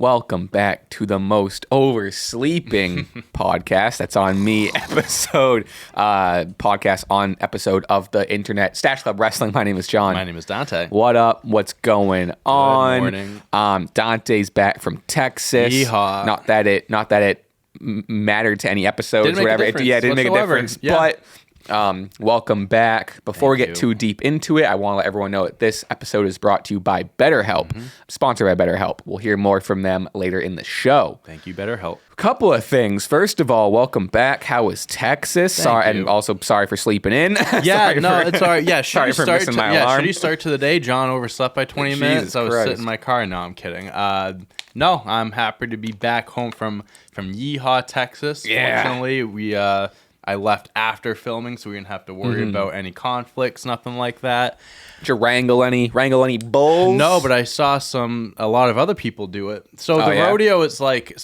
welcome back to the most oversleeping podcast. That's on me podcast on episode of the internet Stache Club Wrestling. My name is John. My name is Dante. What up? What's going on? Good morning. Dante's back from Texas. Yeehaw. Not that it mattered to any episodes or whatever. It didn't make a difference. Yeah. But welcome back. Before we get too deep into it, I want to let everyone know that this episode is brought to you by BetterHelp, sponsored by BetterHelp. We'll hear more from them later in the show. Thank you, BetterHelp. Couple of things. First of all, welcome back. How was Texas? And also sorry for sleeping in. It's all right. Yeah, sorry for missing my alarm. Should he start to the day? John overslept by 20 minutes. I was sitting in my car. No, I'm kidding. No, I'm happy to be back home from Yeehaw, Texas. Yeah. Fortunately, I left after filming, so we didn't have to worry about any conflicts, nothing like that. Did you wrangle any bulls? No, but I saw a lot of other people do it. So rodeo is like,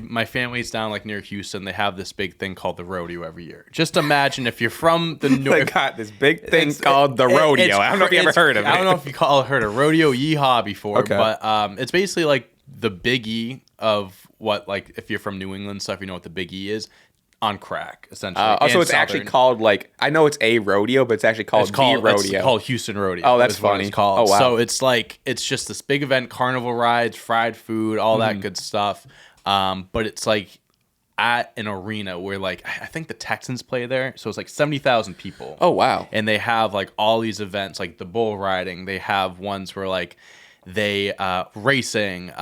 my family's down like near Houston. They have this big thing called the rodeo every year. Just imagine if you're from the north. They got this big thing called the rodeo. I don't know if you ever heard of it. I don't know if you heard of rodeo yeehaw before, okay. But it's basically like the Big E of what, like if you're from New England stuff, you know what the Big E is. On crack, essentially. So it's actually called, like, I know it's a rodeo, but it's actually called the rodeo. It's called Houston Rodeo. Oh, that's funny. It's called. Oh, wow. So it's like, it's just this big event, carnival rides, fried food, all that good stuff. But it's like at an arena where, like, I think the Texans play there. So it's like 70,000 people. Oh, wow. And they have like all these events, like the bull riding. They have ones where like they racing,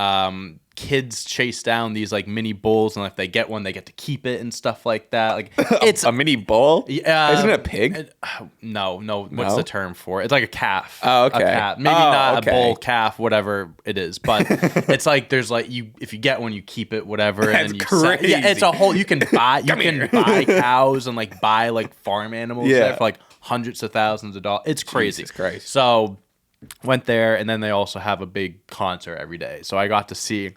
kids chase down these like mini bulls, and if they get one, they get to keep it and stuff like that. Like it's a mini bull. Isn't it a pig? No. What's the term for it? It's like a calf. Oh, okay. A calf. Maybe not a bull, calf, whatever it is. But it's like there's like if you get one, you keep it, whatever. That's and then crazy. It's a whole. You can buy cows and like buy like farm animals there for like hundreds of thousands of dollars. It's crazy. Jesus Christ. So went there, and then they also have a big concert every day. So I got to see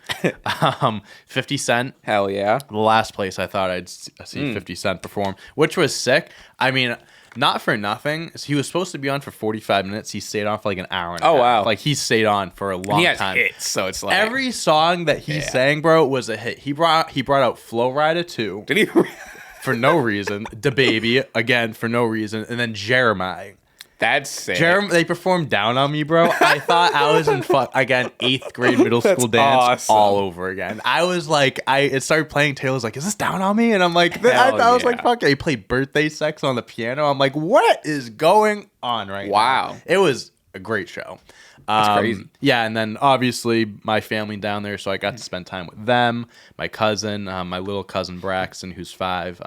50 Cent. Hell yeah. The last place I thought I'd see 50 Cent perform, which was sick. I mean, not for nothing. He was supposed to be on for 45 minutes. He stayed on for like an hour and a half. Wow. Like, he stayed on for a long he has time. hits, so it's like every song that he sang, bro, was a hit. He brought out Flow Rider 2. Did he? For no reason. Da Baby, again, for no reason. And then Jeremiah. That's sick. They performed Down on Me, bro. I thought I was in 8th grade middle school dance all over again. I was like, it started playing. Taylor's like, is this Down on Me? And I'm like, I was like, fuck it. He played Birthday Sex on the piano. I'm like, what is going on right now? Wow. It was a great show. That's crazy. Yeah, and then obviously my family down there, so I got to spend time with them. My cousin, my little cousin Braxton, who's 5,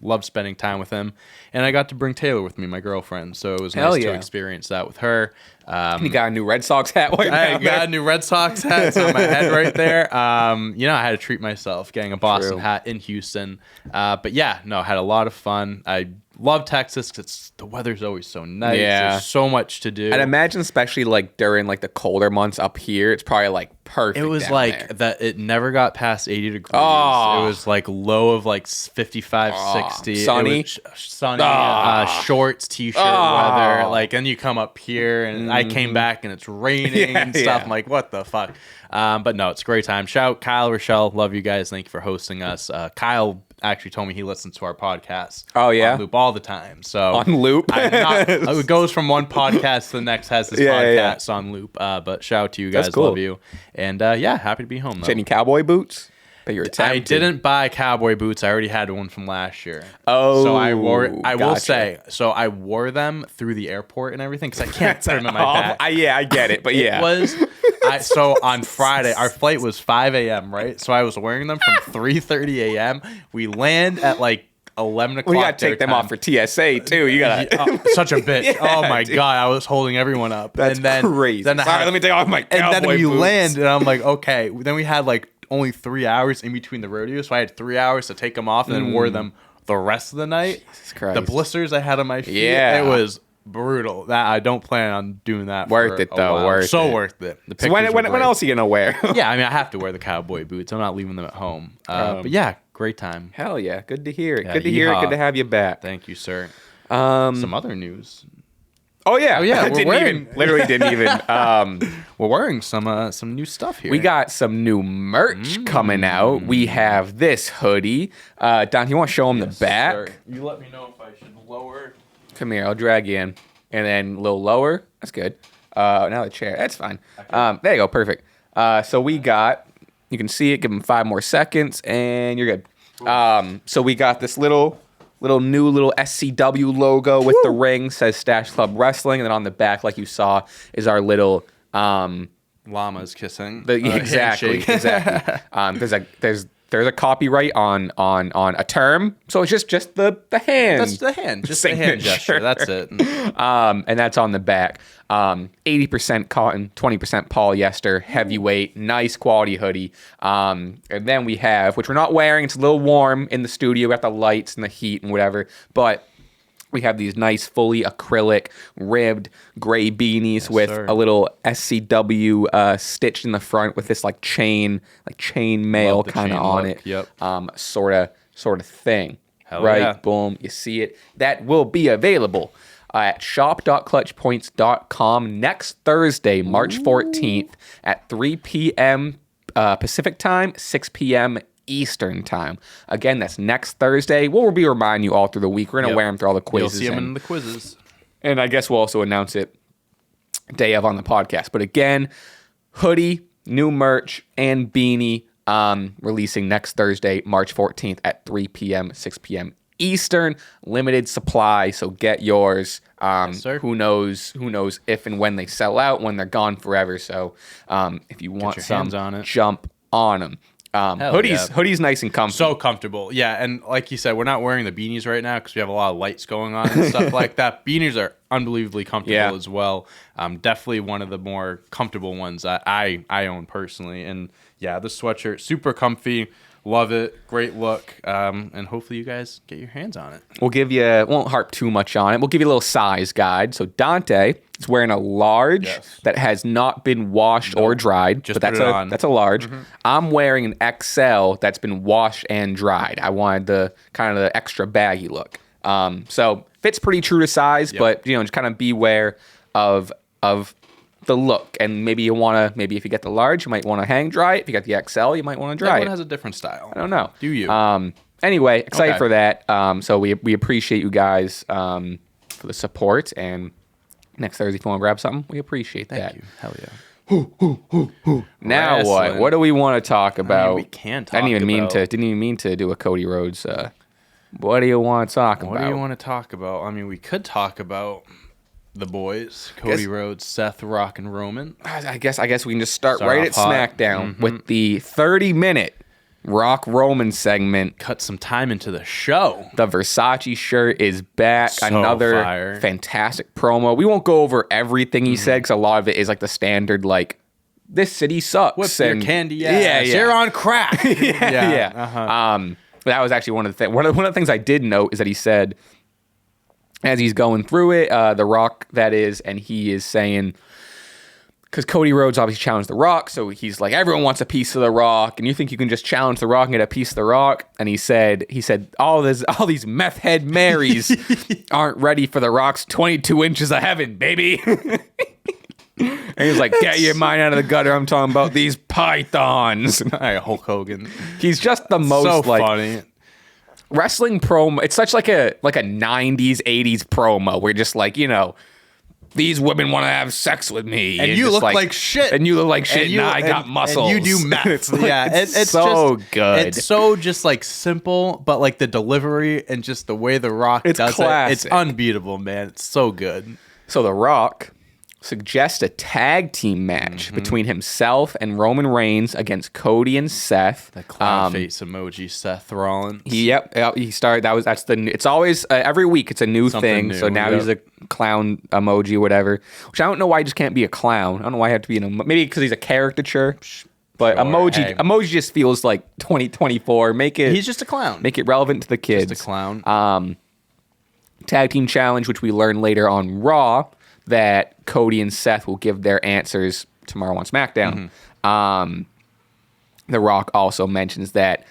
loved spending time with him. And I got to bring Taylor with me, my girlfriend, so it was nice to experience that with her. You got a new Red Sox hat? I got a new Red Sox hat. It's on my head right there. I had to treat myself getting a Boston hat in Houston. But yeah, no, had a lot of fun. I love Texas because the weather's always so nice. Yeah. There's so much to do. I'd imagine, especially like during like the colder months up here, it's probably like perfect. It was down like there. that. It never got past 80 degrees. Oh. It was like low of like 55, 60. Sunny? It was sunny. Shorts, t-shirt weather. Like, and you come up here, and I came back and it's raining and stuff. Yeah. I'm like, what the fuck? But no, it's a great time. Shout out Kyle, Rochelle. Love you guys. Thank you for hosting us. Kyle actually told me he listens to our podcast. Oh, yeah? On loop all the time. So on loop? It goes from one podcast to the next, has this podcast on loop. But shout out to you guys. That's cool. Love you. And happy to be home, though. Any cowboy boots? But you're I didn't buy cowboy boots. I already had one from last year. Oh, so I wore. I will gotcha. say, so I wore them through the airport and everything because I can't put them in my bag. I get it, but yeah. It was. So on Friday, our flight was 5 a.m. Right, so I was wearing them from 3:30 a.m. We land at like 11 o'clock. Well, you gotta take them off for TSA too. You gotta such a bitch. Yeah, oh my dude. God, I was holding everyone up. That's and then, crazy. Then Sorry, let me take off my cowboy and then we boots. land, and I'm like, okay. Then we had like only 3 hours in between the rodeos, so I had 3 hours to take them off, and then wore them the rest of the night. Jesus Christ. The blisters I had on my feet, Yeah. it was brutal. That I don't plan on doing that. Worth for it a though. while. Worth so it. worth it. The So when pictures were great. else are you gonna wear? Yeah, I mean, I have to wear the cowboy boots. I'm not leaving them at home. But yeah, great time. Hell yeah. Good to hear it. Yeah, Good to hear it. yeehaw. Good to have you back. Thank you, sir. Some other news. Oh yeah. Literally didn't even. We're wearing some new stuff here. We got some new merch coming out. We have this hoodie. Don, you want to show them the back? Sir. You let me know if I should lower. Come here, I'll drag you in, and then a little lower. That's good. Now the chair. That's fine. There you go. Perfect. So we got. You can see it. Give them 5 more seconds, and you're good. So we got this little SCW logo with the ring, says Stache Club Wrestling, and then on the back, like you saw, is our little llamas kissing. Exactly. There's a copyright on a term, so it's just the hand. That's the hand, just the hand gesture. That's it. And that's on the back. 80% cotton, 20% polyester, heavyweight, nice quality hoodie. And then we have, which we're not wearing, it's a little warm in the studio, we got the lights and the heat and whatever, but we have these nice fully acrylic ribbed gray beanies with a little SCW stitched in the front with this like chain mail kind of on it. Yep. Sort of thing. Hell right? Yeah. Boom. You see it. That will be available at shop.clutchpoints.com next Thursday, March 14th at 3 p.m. Pacific time, 6 p.m. Eastern time. Again, that's next Thursday. We'll be reminding you all through the week. We're going to wear them through all the quizzes. You'll see them in the quizzes. And I guess we'll also announce it day of on the podcast. But again, hoodie, new merch, and beanie releasing next Thursday, March 14th at 3 p.m., 6 p.m. Eastern. Limited supply, so get yours. Yes, who knows if and when they sell out, when they're gone forever. So if you want some, jump on them. Hoodies nice and comfy. So comfortable. Yeah, and like you said, we're not wearing the beanies right now because we have a lot of lights going on and stuff like that. Beanies are unbelievably comfortable as well. Definitely one of the more comfortable ones that I own personally. And yeah, the sweatshirt, super comfy. Love it. Great look. And hopefully you guys get your hands on it. Won't harp too much on it. We'll give you a little size guide. So Dante is wearing a large that has not been washed or dried. Just but that's a large. Mm-hmm. I'm wearing an XL that's been washed and dried. I wanted the kind of the extra baggy look. So fits pretty true to size, but just kind of beware of the look, and maybe if you get the large, you might want to hang dry it. If you got the XL, you might want to dry it. Everyone has a different style. I don't know. Do you? Anyway, excited for that. So we appreciate you guys for the support, and next Thursday if you want to grab something, we appreciate that. Thank you. Hell yeah. Now Wrestling. what do we want to talk about? We can talk didn't even mean to do a Cody Rhodes. What do you want to talk about? What do you want to talk about? I mean, we could talk about the boys, Cody Rhodes, Seth, Rock, and Roman. I guess we can just start right at SmackDown with the 30-minute Rock Roman segment. Cut some time into the show. The Versace shirt is back. So Another fire. fantastic promo. We won't go over everything he said because a lot of it is like the standard, like, this city sucks. Whip your candy ass. Yeah. You're on crack. Yeah. Uh-huh. That was actually one of the things I did note is that he said, as he's going through it, The Rock, that is, and he is saying, because Cody Rhodes obviously challenged The Rock, so he's like, everyone wants a piece of The Rock, and you think you can just challenge The Rock and get a piece of The Rock? And he said, all these meth head Marys aren't ready for The Rock's 22 inches of heaven, baby. And he's like, get your mind out of the gutter. I'm talking about these pythons. Hulk Hogan. He's just the most so funny. Wrestling promo. It's such like a 90s, 80s promo where just like, these women want to have sex with me. And you look like shit. And you look like shit. And I got muscles. And you do meth. It's so just, good. It's so just like simple, but like the delivery and just the way The Rock does classic. It's unbeatable, man. It's so good. So The Rock suggests a tag team match between himself and Roman Reigns against Cody and Seth. The clown face emoji, Seth Rollins. He started. It's always every week. It's a new Something thing. new, So now he's a clown emoji, whatever. Which I don't know why he just can't be a clown. I don't know why I have to be maybe because he's a caricature. But emoji just feels like 2024. He's just a clown. Make it relevant to the kids. Just a clown. Tag team challenge, which we learn later on Raw, that Cody and Seth will give their answers tomorrow on SmackDown. The Rock also mentions that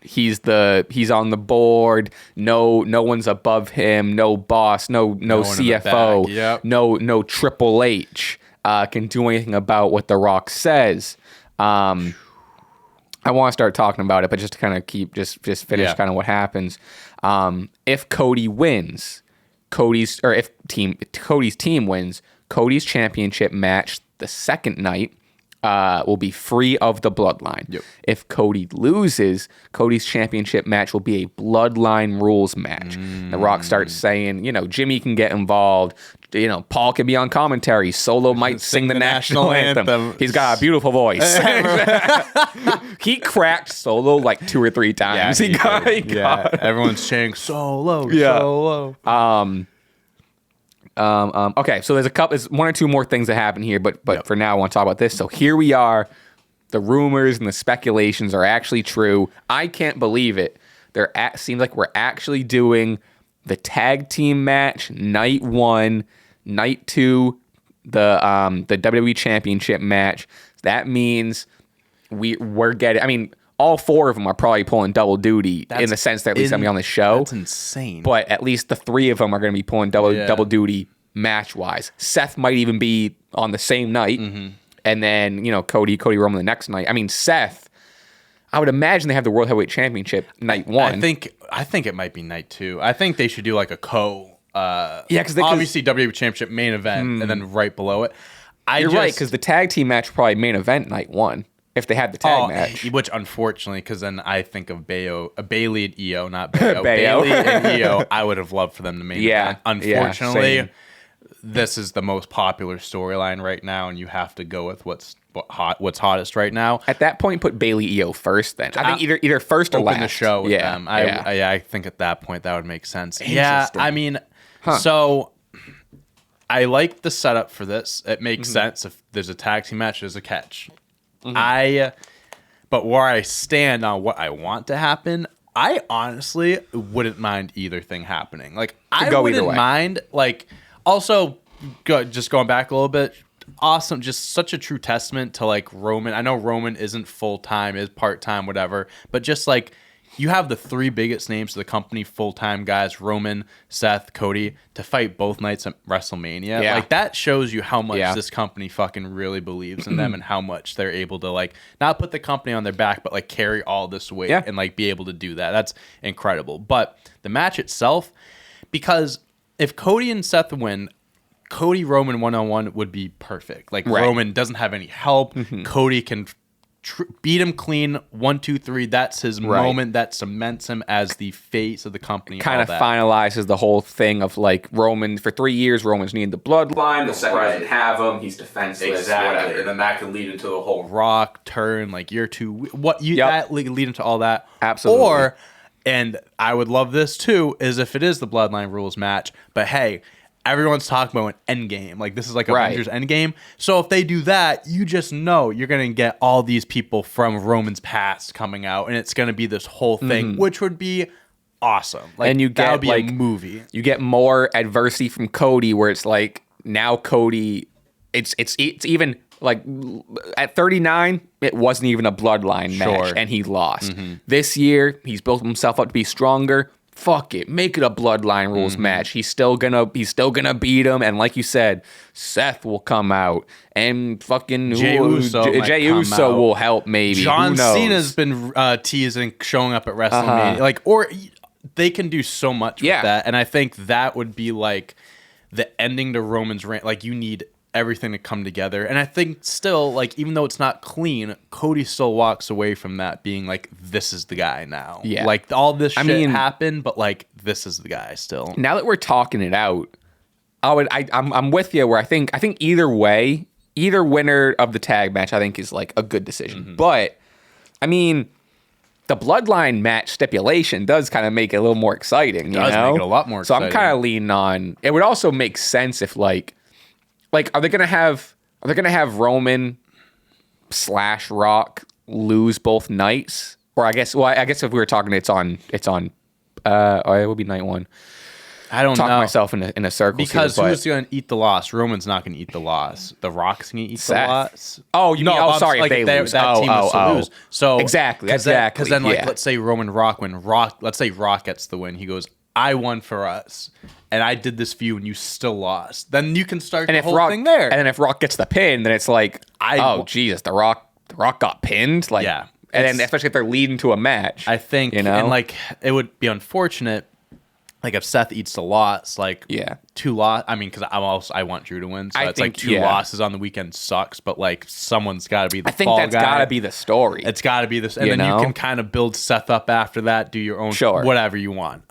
he's on the board. No one's above him. No boss. No CFO. Yep. No Triple H can do anything about what The Rock says. I want to start talking about it, but just to kind of finish kind of what happens. If Cody wins, Cody's team wins, Cody's championship match the second night will be free of the bloodline. Yep. If Cody loses, Cody's championship match will be a bloodline rules match. The Rock starts saying, Jimmy can get involved. Paul can be on commentary. Solo might sing the national anthem. He's got a beautiful voice. He cracked Solo like 2 or 3 times. Yeah, everyone's chanting Solo. Okay, so there's 1 or 2 more things that happen here, but for now I want to talk about this. So here we are. The rumors and the speculations are actually true. I can't believe it. Seems like we're actually doing the tag team match night 1, night 2, the WWE Championship match. That means we're getting. I mean, all 4 of them are probably pulling double duty in the sense that at least they'll be on the show. That's insane. But at least the 3 of them are going to be pulling double duty match wise. Seth might even be on the same night, and then Cody Roman the next night. I mean, Seth, I would imagine they have the World Heavyweight Championship night 1. I think it might be night 2. I think they should do like a because obviously WWE Championship main event and then right below it. You're right, because the tag team match probably main event night 1 if they had the tag match. Which unfortunately, because then I think of Bayley and Io, not Bayo. Bayley and Io, I would have loved for them to main event. Unfortunately, this is the most popular storyline right now, and you have to go with what's hottest right now. At that point, put Bayley Io first. Then I think either first or last. Open the show with them. I think at that point that would make sense. Yeah, I mean, so I like the setup for this. It makes sense if there's a tag team match, there's a catch. But where I stand on what I want to happen, I honestly wouldn't mind either thing happening. Like, I wouldn't mind, like, also, just going back a little bit, awesome, just such a true testament to, like, Roman. I know Roman isn't full-time, is part-time, whatever, but just, like, you have the 3 biggest names of the company, full-time guys, Roman, Seth, Cody, to fight both nights at WrestleMania. Yeah. Like, that shows you how much this company fucking really believes in them and how much they're able to, like, not put the company on their back, but, like, carry all this weight and, like, be able to do that. That's incredible. But the match itself, because if Cody and Seth win, Cody Roman one-on-one would be perfect. Like, Roman doesn't have any help. Cody can beat him clean, 1, 2, 3. That's his moment. That cements him as the face of the company. Kind of finalizes the whole thing of like Roman. For 3 years, Roman's needed the bloodline. The second doesn't have him. He's defenseless. Exactly. Whatever. And then that could lead into the whole Rock turn. Like you're too. That lead into all that. Absolutely. And I would love this too, is if it is the bloodline rules match. But hey, everyone's talking about an Endgame. Like, this is like Avengers Endgame. So if they do that, you just know you're going to get all these people from Roman's past coming out, and it's going to be this whole thing, which would be awesome. Like, and that would be like a movie. You get more adversity from Cody, where it's like, now Cody, it's even like at 39, it wasn't even a bloodline match, and he lost. This year, he's built himself up to be stronger. Fuck it, make it a bloodline rules match. He's still gonna beat him, and like you said, Seth will come out, and fucking Jey Uso will help. Maybe John Cena's been teasing showing up at WrestleMania, like, or they can do so much with that, and I think that would be like the ending to Roman's reign. Like, you need everything to come together, and I think still, like, even though it's not clean, Cody still walks away from that being like, this is the guy now. Like, all this shit happened, but like, this is the guy still. Now that we're talking it out, I'm with you where I think either way, either winner of the tag match, I think is like a good decision. But I mean, the bloodline match stipulation does kind of make it a little more exciting. Make it a lot more exciting. So I'm kind of leaning on. It would also make sense if like, are they gonna have Roman / Rock lose both nights? Or I guess if we were talking, it would be night 1. I don't talk know. myself in a circle Because here, who's going to eat the loss? Roman's not going to eat the loss. The Rock's going to eat Seth. the loss. Oh, you mean, sorry, like if they lose. That team was to lose. So exactly. Because then, like, let's say Roman let's say Rock gets the win. He goes, I won for us, and I did this for you, and you still lost. Then you can start the whole thing there. And then if Rock gets the pin, then it's like, Jesus, the Rock got pinned. Like, yeah. And then especially if they're leading to a match. I think, and like, it would be unfortunate. Like if Seth eats the loss, like 2 loss. I mean, because I want Drew to win, so it's like 2 losses on the weekend sucks. But like someone's got to be the fall guy. I think that's got to be the story. It's got to be this, and then you can kind of build Seth up after that. Do your own whatever you want.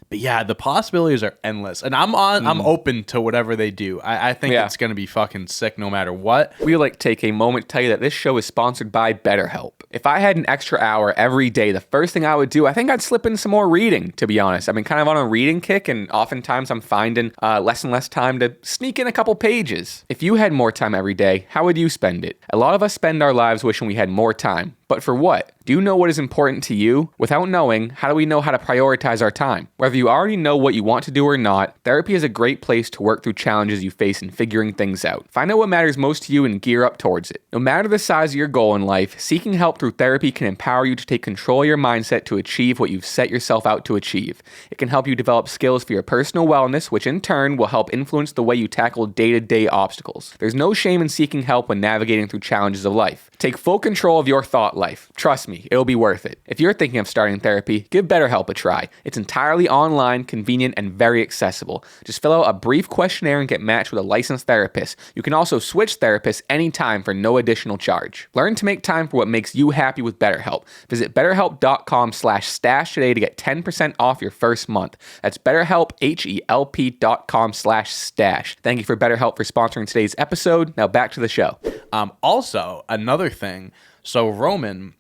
But yeah, the possibilities are endless, and I'm open to whatever they do. I think it's gonna be fucking sick no matter what. We like take a moment to tell you that this show is sponsored by BetterHelp. If I had an extra hour every day, the first thing I would do, I think I'd slip in some more reading, to be honest. I've been kind of on a reading kick, and oftentimes I'm finding less and less time to sneak in a couple pages. If you had more time every day, how would you spend it? A lot of us spend our lives wishing we had more time. But for what? Do you know what is important to you? Without knowing, how do we know how to prioritize our time? Whether you already know what you want to do or not, therapy is a great place to work through challenges you face in figuring things out. Find out what matters most to you and gear up towards it. No matter the size of your goal in life, seeking help through therapy can empower you to take control of your mindset to achieve what you've set yourself out to achieve. It can help you develop skills for your personal wellness, which in turn will help influence the way you tackle day-to-day obstacles. There's no shame in seeking help when navigating through challenges of life. Take full control of your thought life. Trust me, it'll be worth it. If you're thinking of starting therapy, give BetterHelp a try. It's entirely online, convenient, and very accessible. Just fill out a brief questionnaire and get matched with a licensed therapist. You can also switch therapists anytime for no additional charge. Learn to make time for what makes you happy with BetterHelp. Visit BetterHelp.com/stash today to get 10% off your first month. That's BetterHelp, HELP.com/stash. Thank you for BetterHelp for sponsoring today's episode. Now back to the show. Also, another thing. So Roman,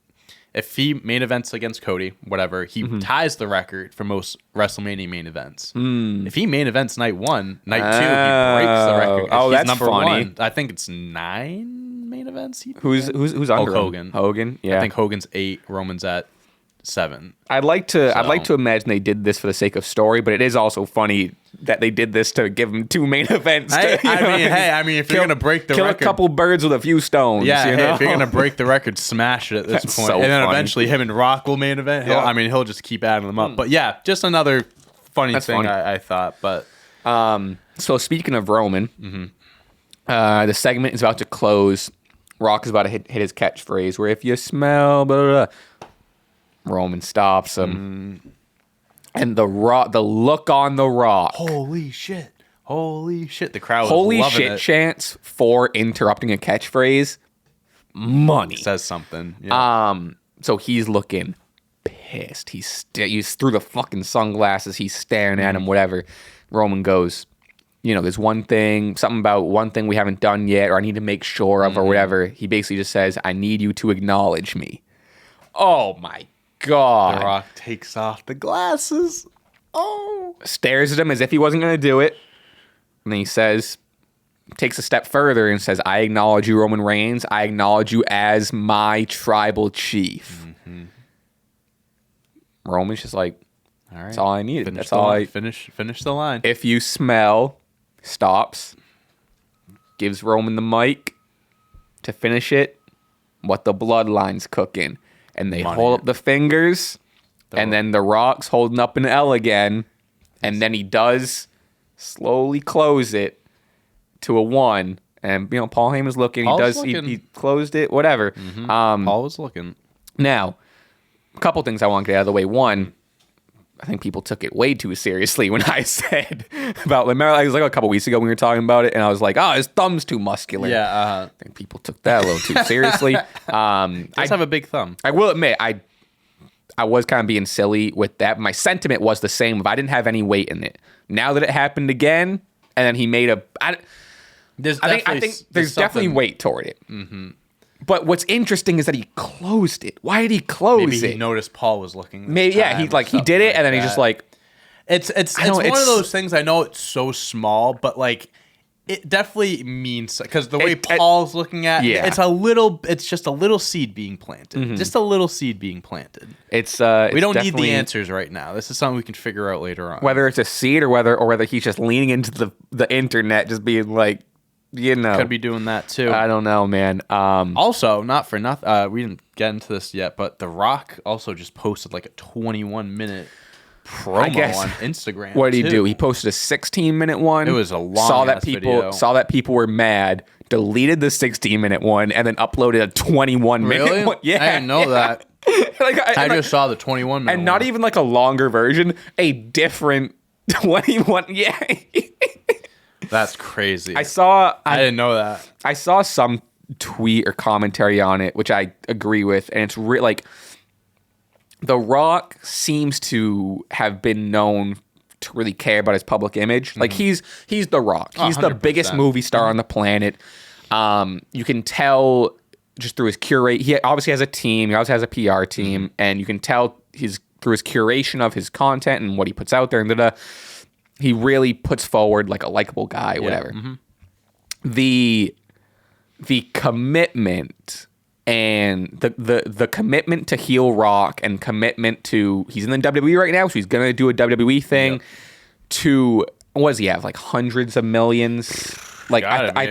if he main events against Cody, whatever, he ties the record for most WrestleMania main events. If he main events night 1, night 2, he breaks the record. Oh, he's that's number funny. 1. I think it's 9 main events. Who's under Hogan? Hogan, yeah. I think Hogan's 8. Roman's at 7. I'd like to imagine they did this for the sake of story, but it is also funny that they did this to give him 2 main events. I mean, if you're gonna break the record, kill a couple birds with a few stones. If you're gonna break the record, smash it at this point, and then eventually him and Rock will main event. He'll just keep adding them up. But yeah, just another funny thing. I thought. But so speaking of Roman, the segment is about to close. Rock is about to hit his catchphrase, where if you smell, blah, blah, blah. Roman stops him. And the look on the Rock. Holy shit. The crowd was holy loving shit it. chants for interrupting a catchphrase. Money. Says something. Yeah. So he's looking pissed. He's through the fucking sunglasses. He's staring at him, whatever. Roman goes, there's something about one thing we haven't done yet, or I need to make sure of, or whatever. He basically just says, I need you to acknowledge me. Oh my God. The Rock takes off the glasses. Stares at him as if he wasn't going to do it. And then he takes a step further and says, I acknowledge you, Roman Reigns. I acknowledge you as my tribal chief. Roman's just like, all right, that's all I needed. That's all I finish the line. If you smell, stops, gives Roman the mic to finish it, what the bloodline's cooking. And they hold up the fingers, and then the Rock's holding up an L again, and then he does slowly close it to a 1. And Paul Heyman's looking. He closed it. Whatever. Paul was looking. Now, a couple things I want to get out of the way. One, I think people took it way too seriously when I said about. Remember, it was like a couple weeks ago when we were talking about it, and I was like, "Oh, his thumb's too muscular." Yeah, I think people took that a little too seriously. I have a big thumb. I will admit, I was kind of being silly with that. My sentiment was the same. If I didn't have any weight in it, now that it happened again, and then he made I think there's definitely weight toward it. But what's interesting is that he closed it. Why did he close it? Maybe he noticed Paul was looking. Maybe he did it, and then he just like. It's one of those things. I know it's so small, but like It definitely means, because the way Paul's looking at it, it's just a little seed being planted. Mm-hmm. Just a little seed being planted. We don't need the answers right now. This is something we can figure out later on. Whether it's a seed or whether he's just leaning into the internet, just being like, could be doing that too. I don't know, man. Also, not for nothing, we didn't get into this yet, but The Rock also just posted like a 21-minute promo on Instagram. What did he do? He posted a 16-minute one. It was a long video. Saw that people were mad, deleted the 16-minute one, and then uploaded a 21-minute one. Yeah, I didn't know that. I just saw the 21-minute and not even like a longer version, a different 21. Yeah. That's crazy. I didn't know that. I saw some tweet or commentary on it, which I agree with, and it's like The Rock seems to have been known to really care about his public image. Mm-hmm. Like he's The Rock. He's 100%. The biggest movie star on the planet. You can tell just through his curate. He obviously has a team. He also has a PR team, and you can tell through his curation of his content and what he puts out there and he really puts forward like a likable guy, whatever. Mm-hmm. The commitment and the commitment to heel Rock and commitment to, he's in the WWE right now, so he's gonna do a WWE thing. Yep. To, what does he have? Like hundreds of millions. Like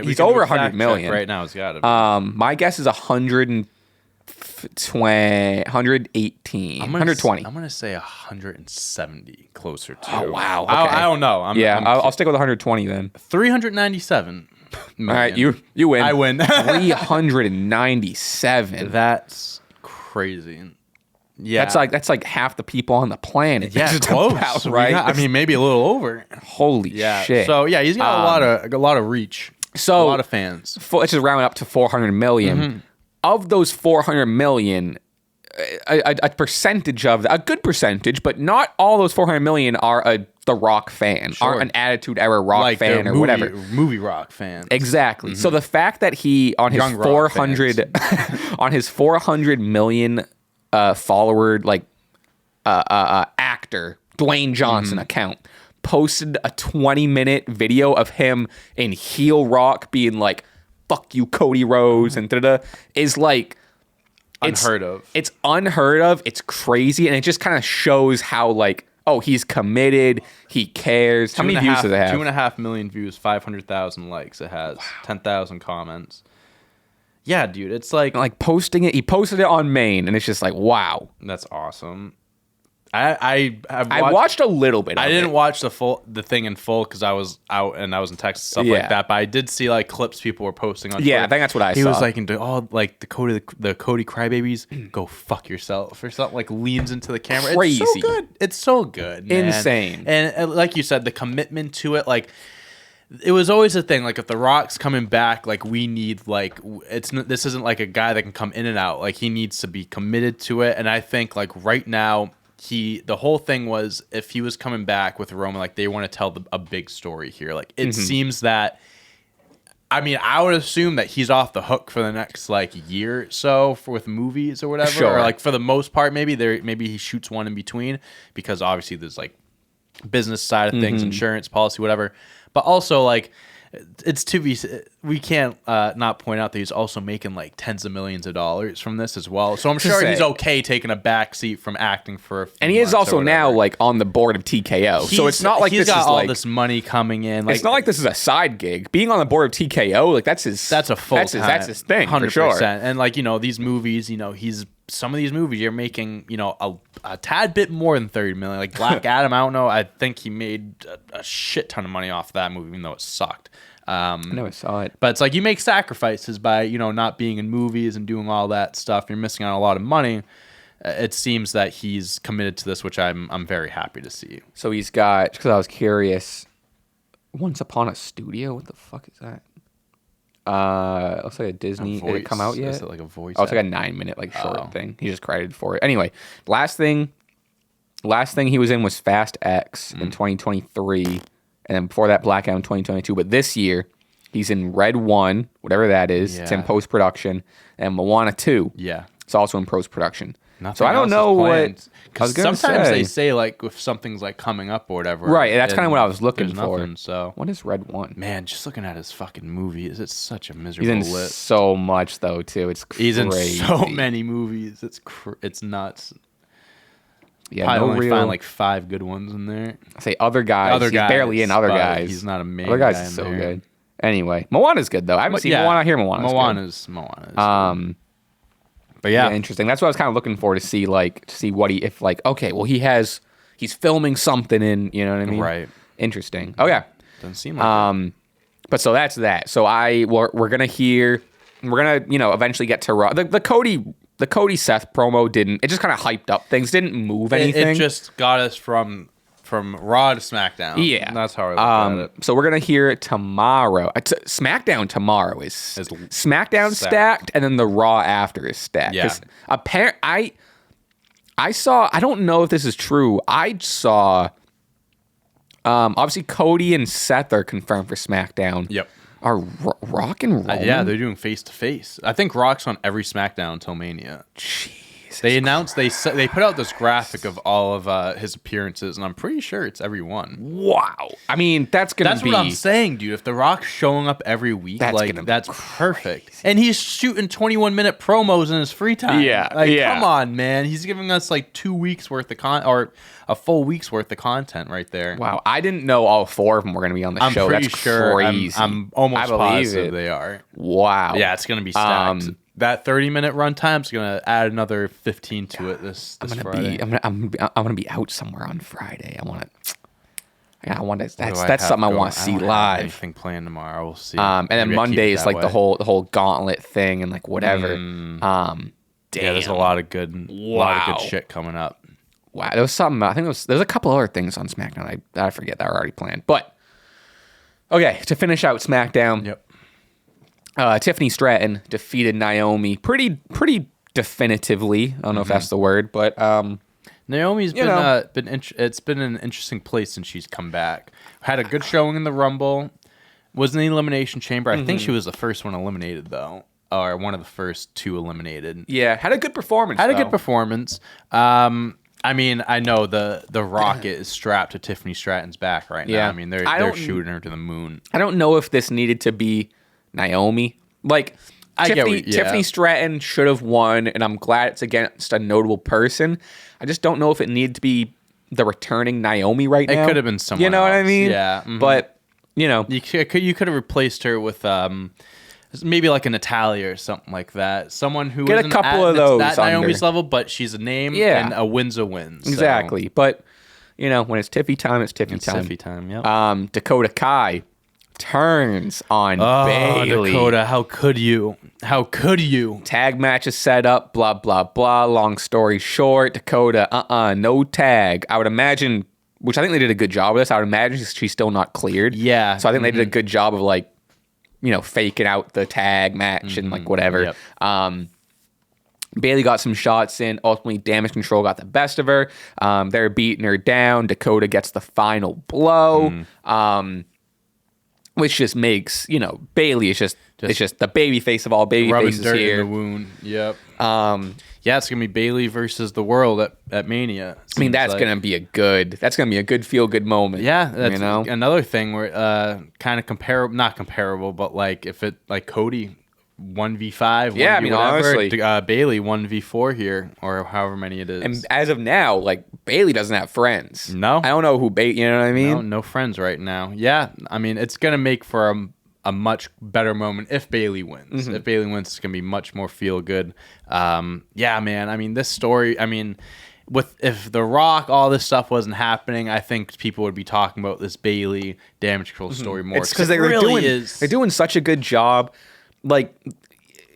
he's over 100 million right now. It's got to be. My guess is 118, 120. I'm gonna say 170, closer to. Oh wow! Okay. I don't know. I'll stick with 120 then. 397. All right, you win. I win. 397. That's crazy. Yeah, that's like half the people on the planet. Yeah, close, about, right? I mean, maybe a little over. Holy shit! So yeah, he's got a lot of reach. So a lot of fans. Let's just round up to 400 million. Mm-hmm. Of those 400 million, a percentage of a good percentage, but not all those 400 million are The Rock fan, aren't an Attitude Era Rock fan or whatever. Movie Rock fan. Exactly. Mm-hmm. So the fact that he on his 400 on his 400 million follower actor Dwayne Johnson account posted a 20-minute video of him in heel Rock being like, "Fuck you, Cody Rhodes," and is like unheard of. It's unheard of. It's crazy, and it just kind of shows how like, oh, he's committed. He cares. How many views does it have? 2.5 million views, 500,000 likes. It has 10,000 comments. Yeah, dude, it's like posting it. He posted it on Main, and it's just like, wow, that's awesome. I watched a little bit. I didn't watch the thing in full because I was out and I was in Texas, stuff like that. But I did see like clips people were posting on Twitter. I think that's what I saw. He was like, like the Cody crybabies, go fuck yourself or something. Like leans into the camera. Crazy. It's so good. It's so good. Man. Insane. And like you said, the commitment to it, like. It was always a thing, like if The Rock's coming back, like we need, like this isn't like a guy that can come in and out. Like he needs to be committed to it. And I think like right now, the whole thing was if he was coming back with Roman, like they want to tell a big story here. Like it seems that, I mean, I would assume that he's off the hook for the next like year or so with movies or whatever. Sure. Or like for the most part, maybe he shoots one in between because obviously there's like business side of things, insurance policy, whatever. But also, like, we can't not point out that he's also making like tens of millions of dollars from this as well. So I'm sure he's okay taking a backseat from acting for a few and he is also now like on the board of TKO. So it's not like he's this got is all like this money coming in. Like, it's not like this is a side gig. Being on the board of TKO, like that's a full time. That's his thing, 100%. For sure. And like these movies, some of these movies you're making, a tad bit more than 30 million. Like Black Adam, I don't know. I think he made a shit ton of money off that movie, even though it sucked. I never saw it. But it's like you make sacrifices by, not being in movies and doing all that stuff. You're missing out on a lot of money. It seems that he's committed to this, which I'm very happy to see. So he's got, because I was curious, Once Upon a Studio? What the fuck is that? Looks like a Disney. Did it come out yet? Is it like a voice? Oh, it's like a 9-minute short thing. He just credited for it. Anyway, last thing he was in was Fast X in 2023, and then before that, Black Adam in 2022. But this year, he's in Red 1, whatever that is. Yeah. It's in post production, and Moana 2. Yeah. It's also in post production. Nothing So I don't know what. Because sometimes they say like if something's like coming up or whatever. Right, that's kind of what I was looking for. Nothing, so what is Red One? Man, just looking at his fucking movies, it's such a He's miserable in list. so much though too. It's crazy. He's in so many movies. It's nuts. Yeah, probably no only real. find like 5 good ones in there. I say other guys. He's barely in other guys. He's not a main. Other guys guy is in so there. good. Anyway, Moana's good though. I haven't seen Moana. I hear Moana's good. Moana's. But yeah, interesting. That's what I was kind of looking for to see what he's filming something in. You know what I mean? Right. Interesting. Oh yeah. Doesn't seem like But so that's that. So we're gonna eventually get to Raw. The Cody Seth promo didn't. It just kind of hyped up things. Didn't move anything. It just got us from Raw to SmackDown. Yeah, that's how I look at it. So we're gonna hear it tomorrow. SmackDown tomorrow is SmackDown stacked, and then the Raw after is stacked. Yeah. I saw. I don't know if this is true. I saw. Obviously, Cody and Seth are confirmed for SmackDown. Yep. Are Rock and Roman? Yeah, they're doing face to face. I think Rock's on every SmackDown until Mania. Jesus they announced they put out this graphic of all of his appearances, and I'm pretty sure it's every one. Wow. I mean, that's what I'm saying, dude. If The Rock's showing up every week, that's perfect. And he's shooting 21-minute promos in his free time. Yeah. Come on, man. He's giving us like 2 weeks worth of or a full week's worth of content right there. Wow. I didn't know all 4 of them were going to be on the show. Pretty That's sure. crazy. I'm almost positive they are. Wow. Yeah, it's going to be stacked. That 30-minute runtime is going to add another 15 to it this Friday. I'm gonna be out somewhere on Friday. I want to. That's something I want to see live. Anything playing tomorrow? We'll see. And then Monday is like the whole Gauntlet thing and like whatever. Damn. Yeah, there's a lot of good shit coming up. Wow, there was something. I think there's a couple other things on SmackDown. I forget that were already planned. But okay, to finish out SmackDown. Yep. Tiffany Stratton defeated Naomi pretty definitively. I don't know if that's the word, but Naomi's it's been an interesting place since she's come back. Had a good showing in the Rumble. Was in the Elimination Chamber. I think she was the first one eliminated though, or one of the first 2 eliminated. Yeah, had a good performance. I mean, I know the rocket is strapped to Tiffany Stratton's back right now. I mean, they're shooting her to the moon. I don't know if this needed to be Naomi. Like, Tiffany Stratton should have won, and I'm glad it's against a notable person. I just don't know if it needed to be the returning Naomi right now. It could have been someone You know else. what I mean? Yeah. Mm-hmm. But, you could have replaced her with maybe like a Natalia or something like that. Someone who get a couple of those at Naomi's level, but she's a name and a win's a win. So. Exactly. But, when it's Tiffy time, it's Tiffy time. Tiffy time, yep. Dakota Kai turns on Bayley. Dakota, how could you? How could you? Tag match is set up, blah, blah, blah. Long story short, Dakota, no tag. I would imagine, which I think they did a good job of this. I would imagine she's still not cleared. Yeah. So I think they did a good job of like, faking out the tag match and like whatever. Yep. Bayley got some shots in. Ultimately, Damage Control got the best of her. They're beating her down. Dakota gets the final blow. Which just makes, Bayley is just it's just the baby face of all baby faces dirt here. In the wound. Yep. It's gonna be Bayley versus the world at Mania. I mean, that's gonna be a good feel good moment. Yeah, that's another thing where kind of not comparable, but like if it like Cody 1v5. Yeah, I mean, honestly, Bayley 1v4 here, or however many it is. And as of now, like Bayley doesn't have friends. No, I don't know who Bayley. You know what I mean? No friends right now. Yeah, I mean, it's gonna make for a much better moment if Bayley wins. If Bayley wins, it's gonna be much more feel good. Yeah, man. I mean, this story. I mean, if The Rock, all this stuff wasn't happening, I think people would be talking about this Bayley Damage Control story more. It's because they're doing such a good job. Like,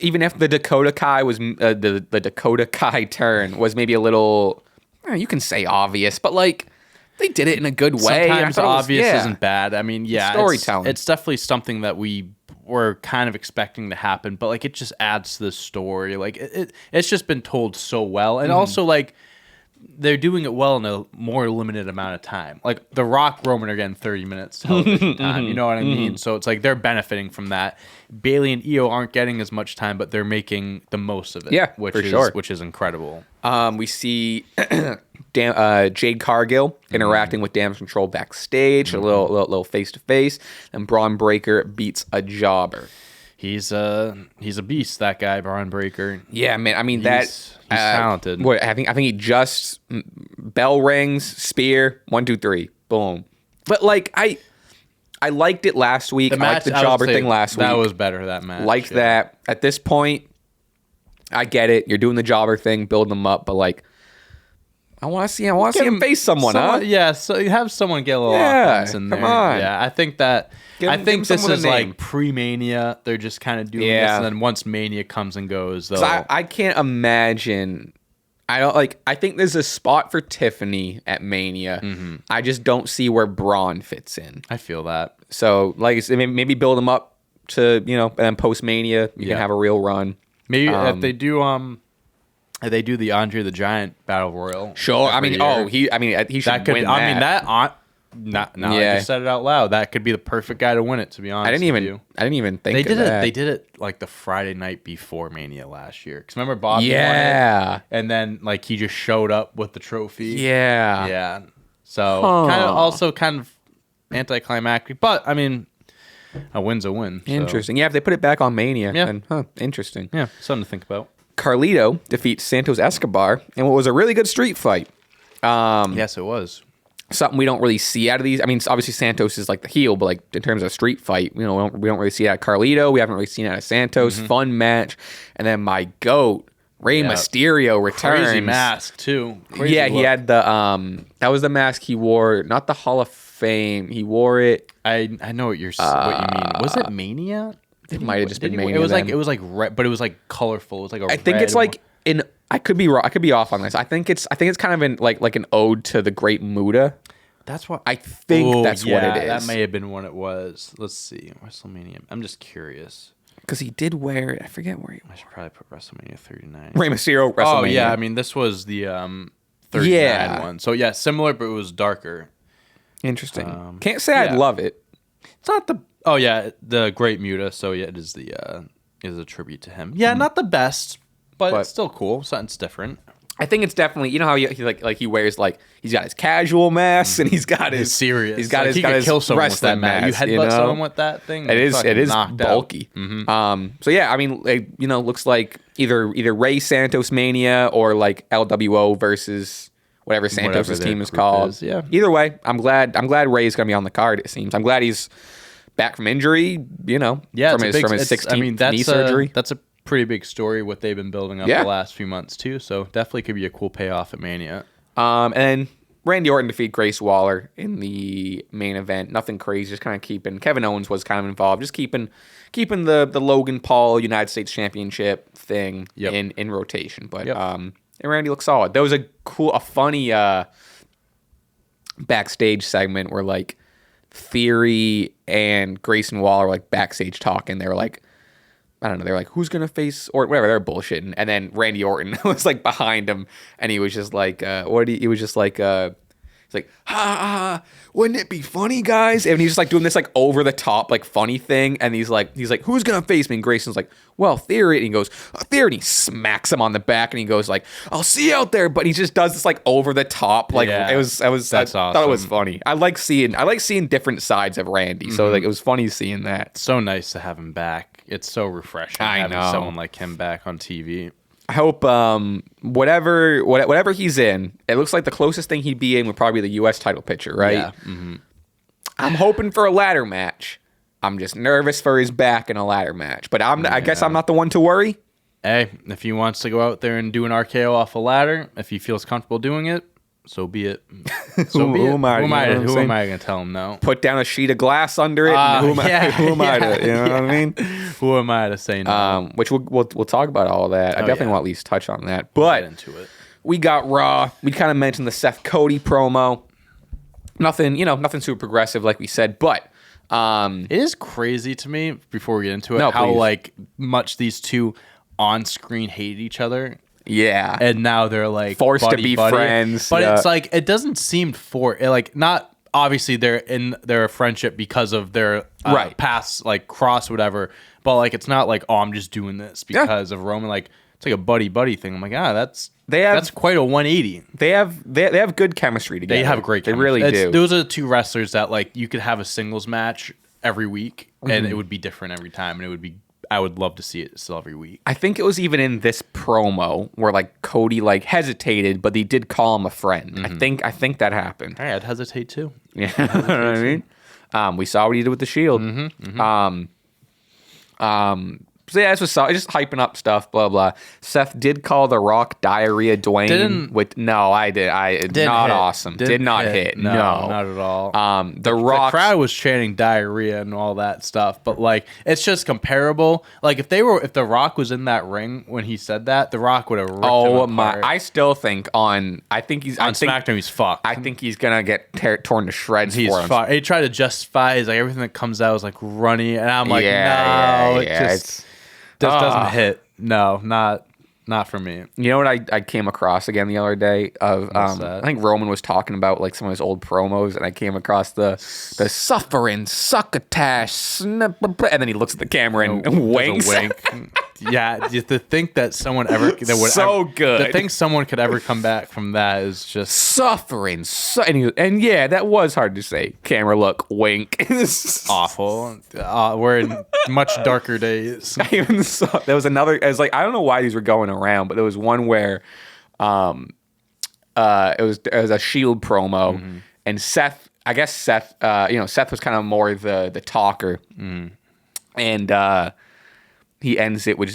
even if the Dakota Kai was the Dakota Kai turn was maybe a little, you can say obvious, but like they did it in a good way. Sometimes obvious isn't bad. I mean, storytelling. It's definitely something that we were kind of expecting to happen, but like it just adds to the story. Like it's just been told so well, and also like they're doing it well in a more limited amount of time. Like The Rock, Roman are getting 30 minutes television time. You know what I mean? So it's like they're benefiting from that. Bayley and Io aren't getting as much time, but they're making the most of it. Yeah, which is incredible. We see Jade Cargill interacting with Damage Control backstage, a little face to face, and Braun Breaker beats a jobber. He's a beast, that guy, Braun Breaker. Yeah, man. I mean, he's talented. I think he just bell rings, spear, 1, 2, 3, boom. But like I liked it last week. I liked the jobber thing last week. That was better, that match. Liked that. At this point, I get it. You're doing the jobber thing, building them up, but like, I want to see him face someone, huh? Yeah, so you have someone get a little offense in there. Come on. Yeah, I think this is like pre-Mania. They're just kind of doing this, and then once Mania comes and goes, I can't imagine. I think there's a spot for Tiffany at Mania. I just don't see where Braun fits in. I feel that. So, like, maybe build him up to, and then post Mania, you can have a real run. Maybe if they do the Andre the Giant Battle Royal. Sure. He should win that. I just said it out loud. That could be the perfect guy to win it, to be honest. I didn't even think they of did that. They did it like the Friday night before Mania last year. Because remember Bobby won it, and then like he just showed up with the trophy. Yeah. Yeah. So kind of anticlimactic. But I mean, a win's a win. Interesting. Yeah, if they put it back on Mania, then interesting. Yeah, something to think about. Carlito defeats Santos Escobar in what was a really good street fight. Yes, it was. Something we don't really see out of these. I mean, obviously Santos is like the heel, but like in terms of street fight, we don't really see it out of Carlito. We haven't really seen it out of Santos. Fun match. And then my GOAT, Rey Mysterio, returns. Crazy mask too. He had the that was the mask he wore, not the Hall of Fame. He wore it. I know what you mean. Was it Mania? It might have just been Mania. It was like red, but it was like colorful. It was like I think it's like I could be wrong. I could be off on this. I think it's kind of in like an ode to the Great Muta. That's what I think. That's what it is. That may have been what it was. Let's see, WrestleMania. I'm just curious because he did wear it. I forget where he. I should probably put WrestleMania 39. Rey Mysterio. WrestleMania. Oh yeah, I mean this was the 39 one. So yeah, similar, but it was darker. Interesting. Can't say I love it. It's not the. Oh yeah, the Great Muta. So yeah, it is a tribute to him. Yeah, not the best. But it's still cool. Something's different. I think it's definitely, how he he wears he's got his casual mask and he's got his serious. He's got his kill someone with that mask. You headbutt someone with that thing. It is bulky. So yeah, I mean, looks like either Rey Santos Mania or like LWO versus whatever Santos' team is called. Yeah. Either way, I'm glad Rey's gonna be on the card. It seems. I'm glad he's back from injury. Yeah, from his 16th knee surgery. That's a pretty big story what they've been building up the last few months too, so definitely could be a cool payoff at Mania. And then Randy Orton defeated Grace Waller in the main event. Nothing crazy, just kind of keeping. Kevin Owens was kind of involved, just keeping the Logan Paul United States Championship thing in rotation. But and Randy looks solid. There was a funny backstage segment where like Theory and Grayson Waller were like backstage talking. They were like, I don't know. They're like, who's going to face or whatever. They're bullshitting. And then Randy Orton was like behind him. And he was just like, he was just like, he's like, ha, wouldn't it be funny, guys? And he's just like doing this like over the top, like funny thing. And he's like, who's going to face me? And Grayson's like, well, Theory. And he goes, Theory. And he smacks him on the back. And he goes like, I'll see you out there. But he just does this like over the top. Like that's awesome. Thought it was funny. I like seeing different sides of Randy. So like, it was funny seeing that. So nice to have him back. It's so refreshing having someone like him back on TV. I hope whatever he's in, it looks like the closest thing he'd be in would probably be the U.S. title picture, right? Yeah. Mm-hmm. I'm hoping for a ladder match. I'm just nervous for his back in a ladder match. But I guess I'm not the one to worry. Hey, if he wants to go out there and do an RKO off a ladder, if he feels comfortable doing it, so be it. Who am I going to tell him no? Put down a sheet of glass under it. Who am I to? You know what I mean? Who am I to say no? Which we'll talk about all of that. I definitely want to at least touch on that. But we'll get into it. We got Raw. We kind of mentioned the Seth Cody promo. Nothing super progressive, like we said. But it is crazy to me. Before we get into it, how like much these two on screen hated each other. Yeah. And now they're like forced buddy, to be buddy. friends. But it's like, it doesn't seem not obviously they're in their friendship because of their past like cross whatever. But like, it's not like, oh, I'm just doing this because of Roman. Like, it's like a buddy thing. I'm like, that's quite a 180. They have good chemistry together. They have great chemistry. They really do. Those are the two wrestlers that like you could have a singles match every week and it would be different every time, and I would love to see it still every week. I think it was even in this promo where like Cody like hesitated, but he did call him a friend. I think that happened. Hey, I'd hesitate too. Yeah, you know what I mean? We saw what he did with the Shield. So yeah, this was just hyping up stuff, blah blah. Seth did call The Rock Diarrhea Dwayne. Not awesome. Did not hit. No, not at all. The Rock crowd was chanting diarrhea and all that stuff, but like it's just comparable. Like if The Rock was in that ring when he said that, The Rock would have ripped him apart. I still think SmackDown he's fucked. I think he's gonna get torn to shreds for him. Fucked. He tried to justify like everything that comes out is like runny, and I'm like, it doesn't hit. No, not for me. You know what I came across again the other day of I think Roman was talking about like some of his old promos, and I came across the suffering succotash, and then he looks at the camera and winks. Yeah, to think that someone ever that would so good. To think someone could ever come back from that is just suffering. And yeah, that was hard to say. Camera look, wink. Awful. We're in much darker days. I even saw there was another. I was like, I don't know why these were going around, but there was one where, it was a Shield promo, and Seth. I guess Seth. Seth was kind of more the talker, and he ends it with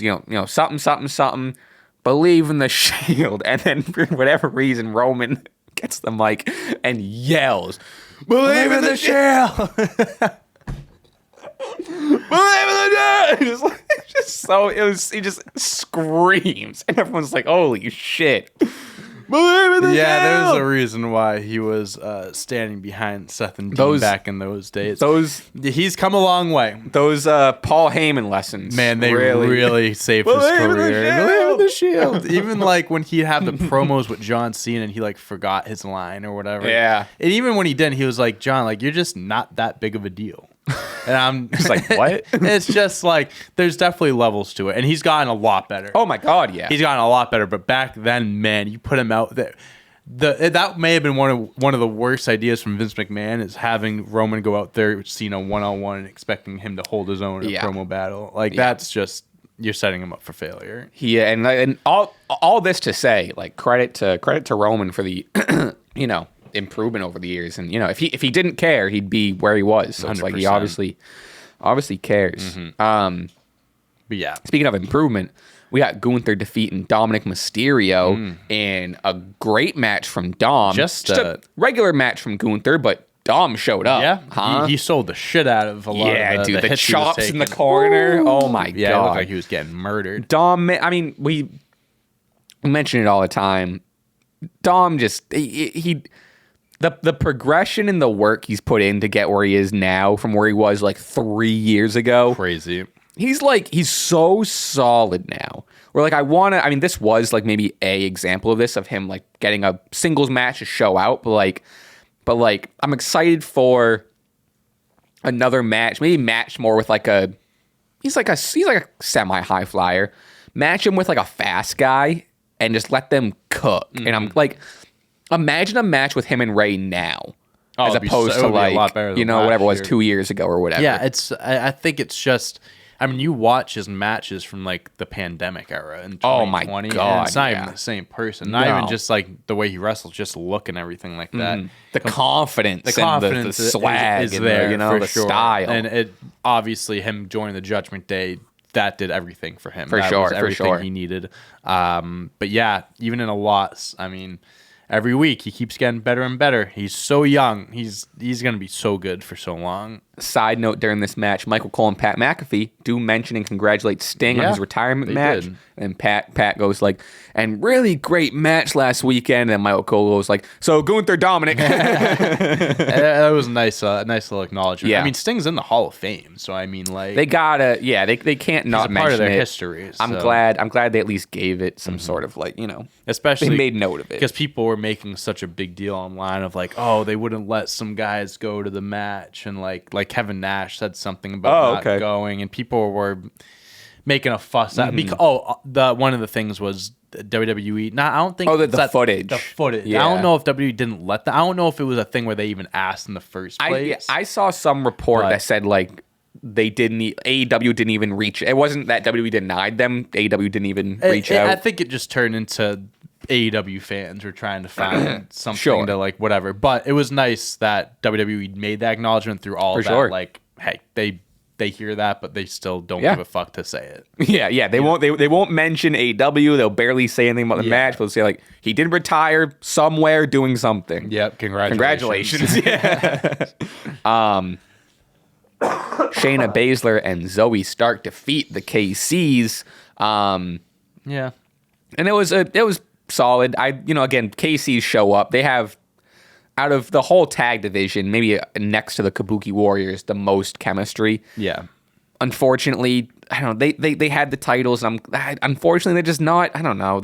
something. Believe in the Shield, and then for whatever reason, Roman gets the mic and yells, "Believe in the Shield." He just screams, and everyone's like, "Holy shit!" There's a reason why he was standing behind Seth and Dean back in those days. He's come a long way. Those Paul Heyman lessons, man, they really saved his career. Believe in the Shield. Even like when he'd have the promos with John Cena and he like forgot his line or whatever. Yeah, and even when he didn't, he was like, "John, like you're just not that big of a deal." And I'm just like, what? It's just like there's definitely levels to it, and he's gotten a lot better. Oh my god, yeah, he's gotten a lot better. But back then, man, you put him out there. That may have been one of the worst ideas from Vince McMahon is having Roman go out there with Cena 1-on-1 and expecting him to hold his own in a promo battle. Like that's just you're setting him up for failure. Yeah, and all this to say, like credit to Roman for the improvement over the years, and if he didn't care, he'd be where he was. So it's like he obviously cares. But yeah, speaking of improvement, we got Gunther defeating Dominik Mysterio in a great match from Dom. Just a regular match from Gunther, but Dom showed up. Yeah, he sold the shit out of a lot of the hits chops in the corner. Ooh. Oh my god, it looked like he was getting murdered. Dom, I mean, we mention it all the time. Dom just The progression in the work he's put in to get where he is now from where he was like 3 years ago. Crazy. He's so solid now. Where like this was like maybe a example of this, of him like getting a singles match to show out, but I'm excited for another match. Maybe match more with like he's like a semi high flyer. Match him with like a fast guy and just let them cook. And I'm like, imagine a match with him and Ray now, as opposed to like whatever it was 2 years ago or whatever. Yeah, I think it's just. I mean, you watch his matches from like the pandemic era in 2020. Oh my god, and it's not even the same person. Not even just like the way he wrestles, just look and everything like that. The confidence, the swag, is there, the sure. style, and it obviously him joining the Judgment Day. That did everything for him. For sure. He needed. But yeah, even in a loss, I mean, every week he keeps getting better and better. He's so young. He's gonna be so good for so long. Side note, during this match, Michael Cole and Pat McAfee do mention and congratulate Sting on his retirement match. Did. And Pat goes like, and really great match last weekend. And Michael Cole goes like, so Gunther Dominik. That was a nice little acknowledgement. Yeah. I mean, Sting's in the Hall of Fame, so I mean, like they gotta, they can't not mention part of their it. history. So. I'm glad they at least gave it some sort of like, especially they made note of it because people were making such a big deal online of like, oh, they wouldn't let some guys go to the match, and like Kevin Nash said something about not going, and people were making a fuss out because one of the things was WWE. I don't think the footage. The footage. Yeah. I don't know if WWE didn't let that. I don't know if it was a thing where they even asked in the first place. I saw some report that said like they didn't. AEW didn't even reach. It wasn't that WWE denied them. AEW didn't even reach out. I think it just turned into AEW fans were trying to find something to like whatever. But it was nice that WWE made that acknowledgement through all of that. Sure. Like, hey, they hear that, but they still don't give a fuck to say it. Yeah. They won't mention AEW. They'll barely say anything about the match. They'll say like he did retire somewhere doing something. Yep. Congratulations. Yeah. Shayna Baszler and Zoe Stark defeat the KCs. Yeah. And it was solid. Again, KCs show up. They have, out of the whole tag division, maybe next to the Kabuki Warriors, the most chemistry. Yeah. Unfortunately, I don't know. They had the titles. Unfortunately, they're just not. I don't know.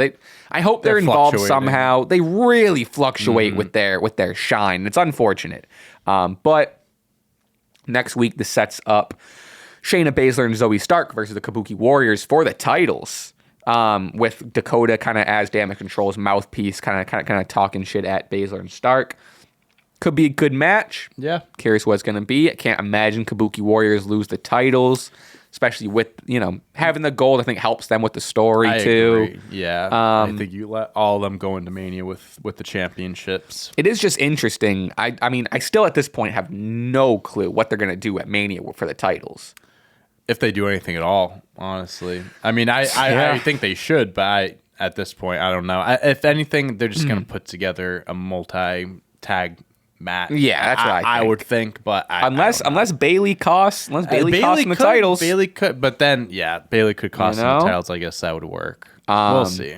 I hope they're involved somehow. They really fluctuate with their shine. It's unfortunate. But next week, this sets up Shayna Baszler and Zoe Stark versus the Kabuki Warriors for the titles. With Dakota kind of as Damage Control's mouthpiece, kind of talking shit at Baszler and Stark. Could be a good match. Yeah. Curious what it's going to be. I can't imagine Kabuki Warriors lose the titles, especially with, having the gold, I think helps them with the story too. Agree. Yeah. I think you let all of them go into Mania with the championships. It is just interesting. I mean, I still at this point have no clue what they're going to do at Mania for the titles. If they do anything at all, honestly. I mean, I think they should, but at this point, I don't know. If anything, they're just going to put together a multi-tag match. Yeah, that's what I think. I would think, but unless Bayley costs them the titles. Bayley could, but then, Bayley could cost them the titles. I guess that would work. We'll see.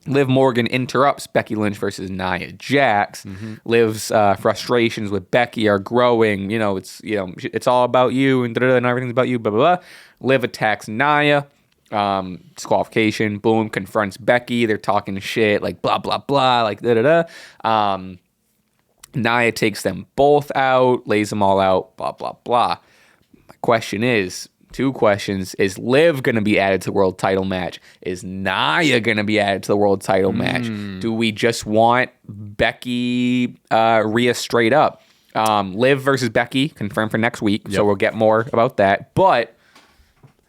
Liv Morgan interrupts Becky Lynch versus Nia Jax. Liv's frustrations with Becky are growing. It's all about you and everything's about you. Blah blah blah. Liv attacks Nia. Disqualification. Boom. Confronts Becky. They're talking shit like blah blah blah. Like Nia takes them both out. Lays them all out. Blah blah blah. My question is. Two questions. Is Liv going to be added to the world title match? Is Nia going to be added to the world title match? Do we just want Becky, Rhea straight up? Liv versus Becky, confirmed for next week. Yep. So we'll get more about that. But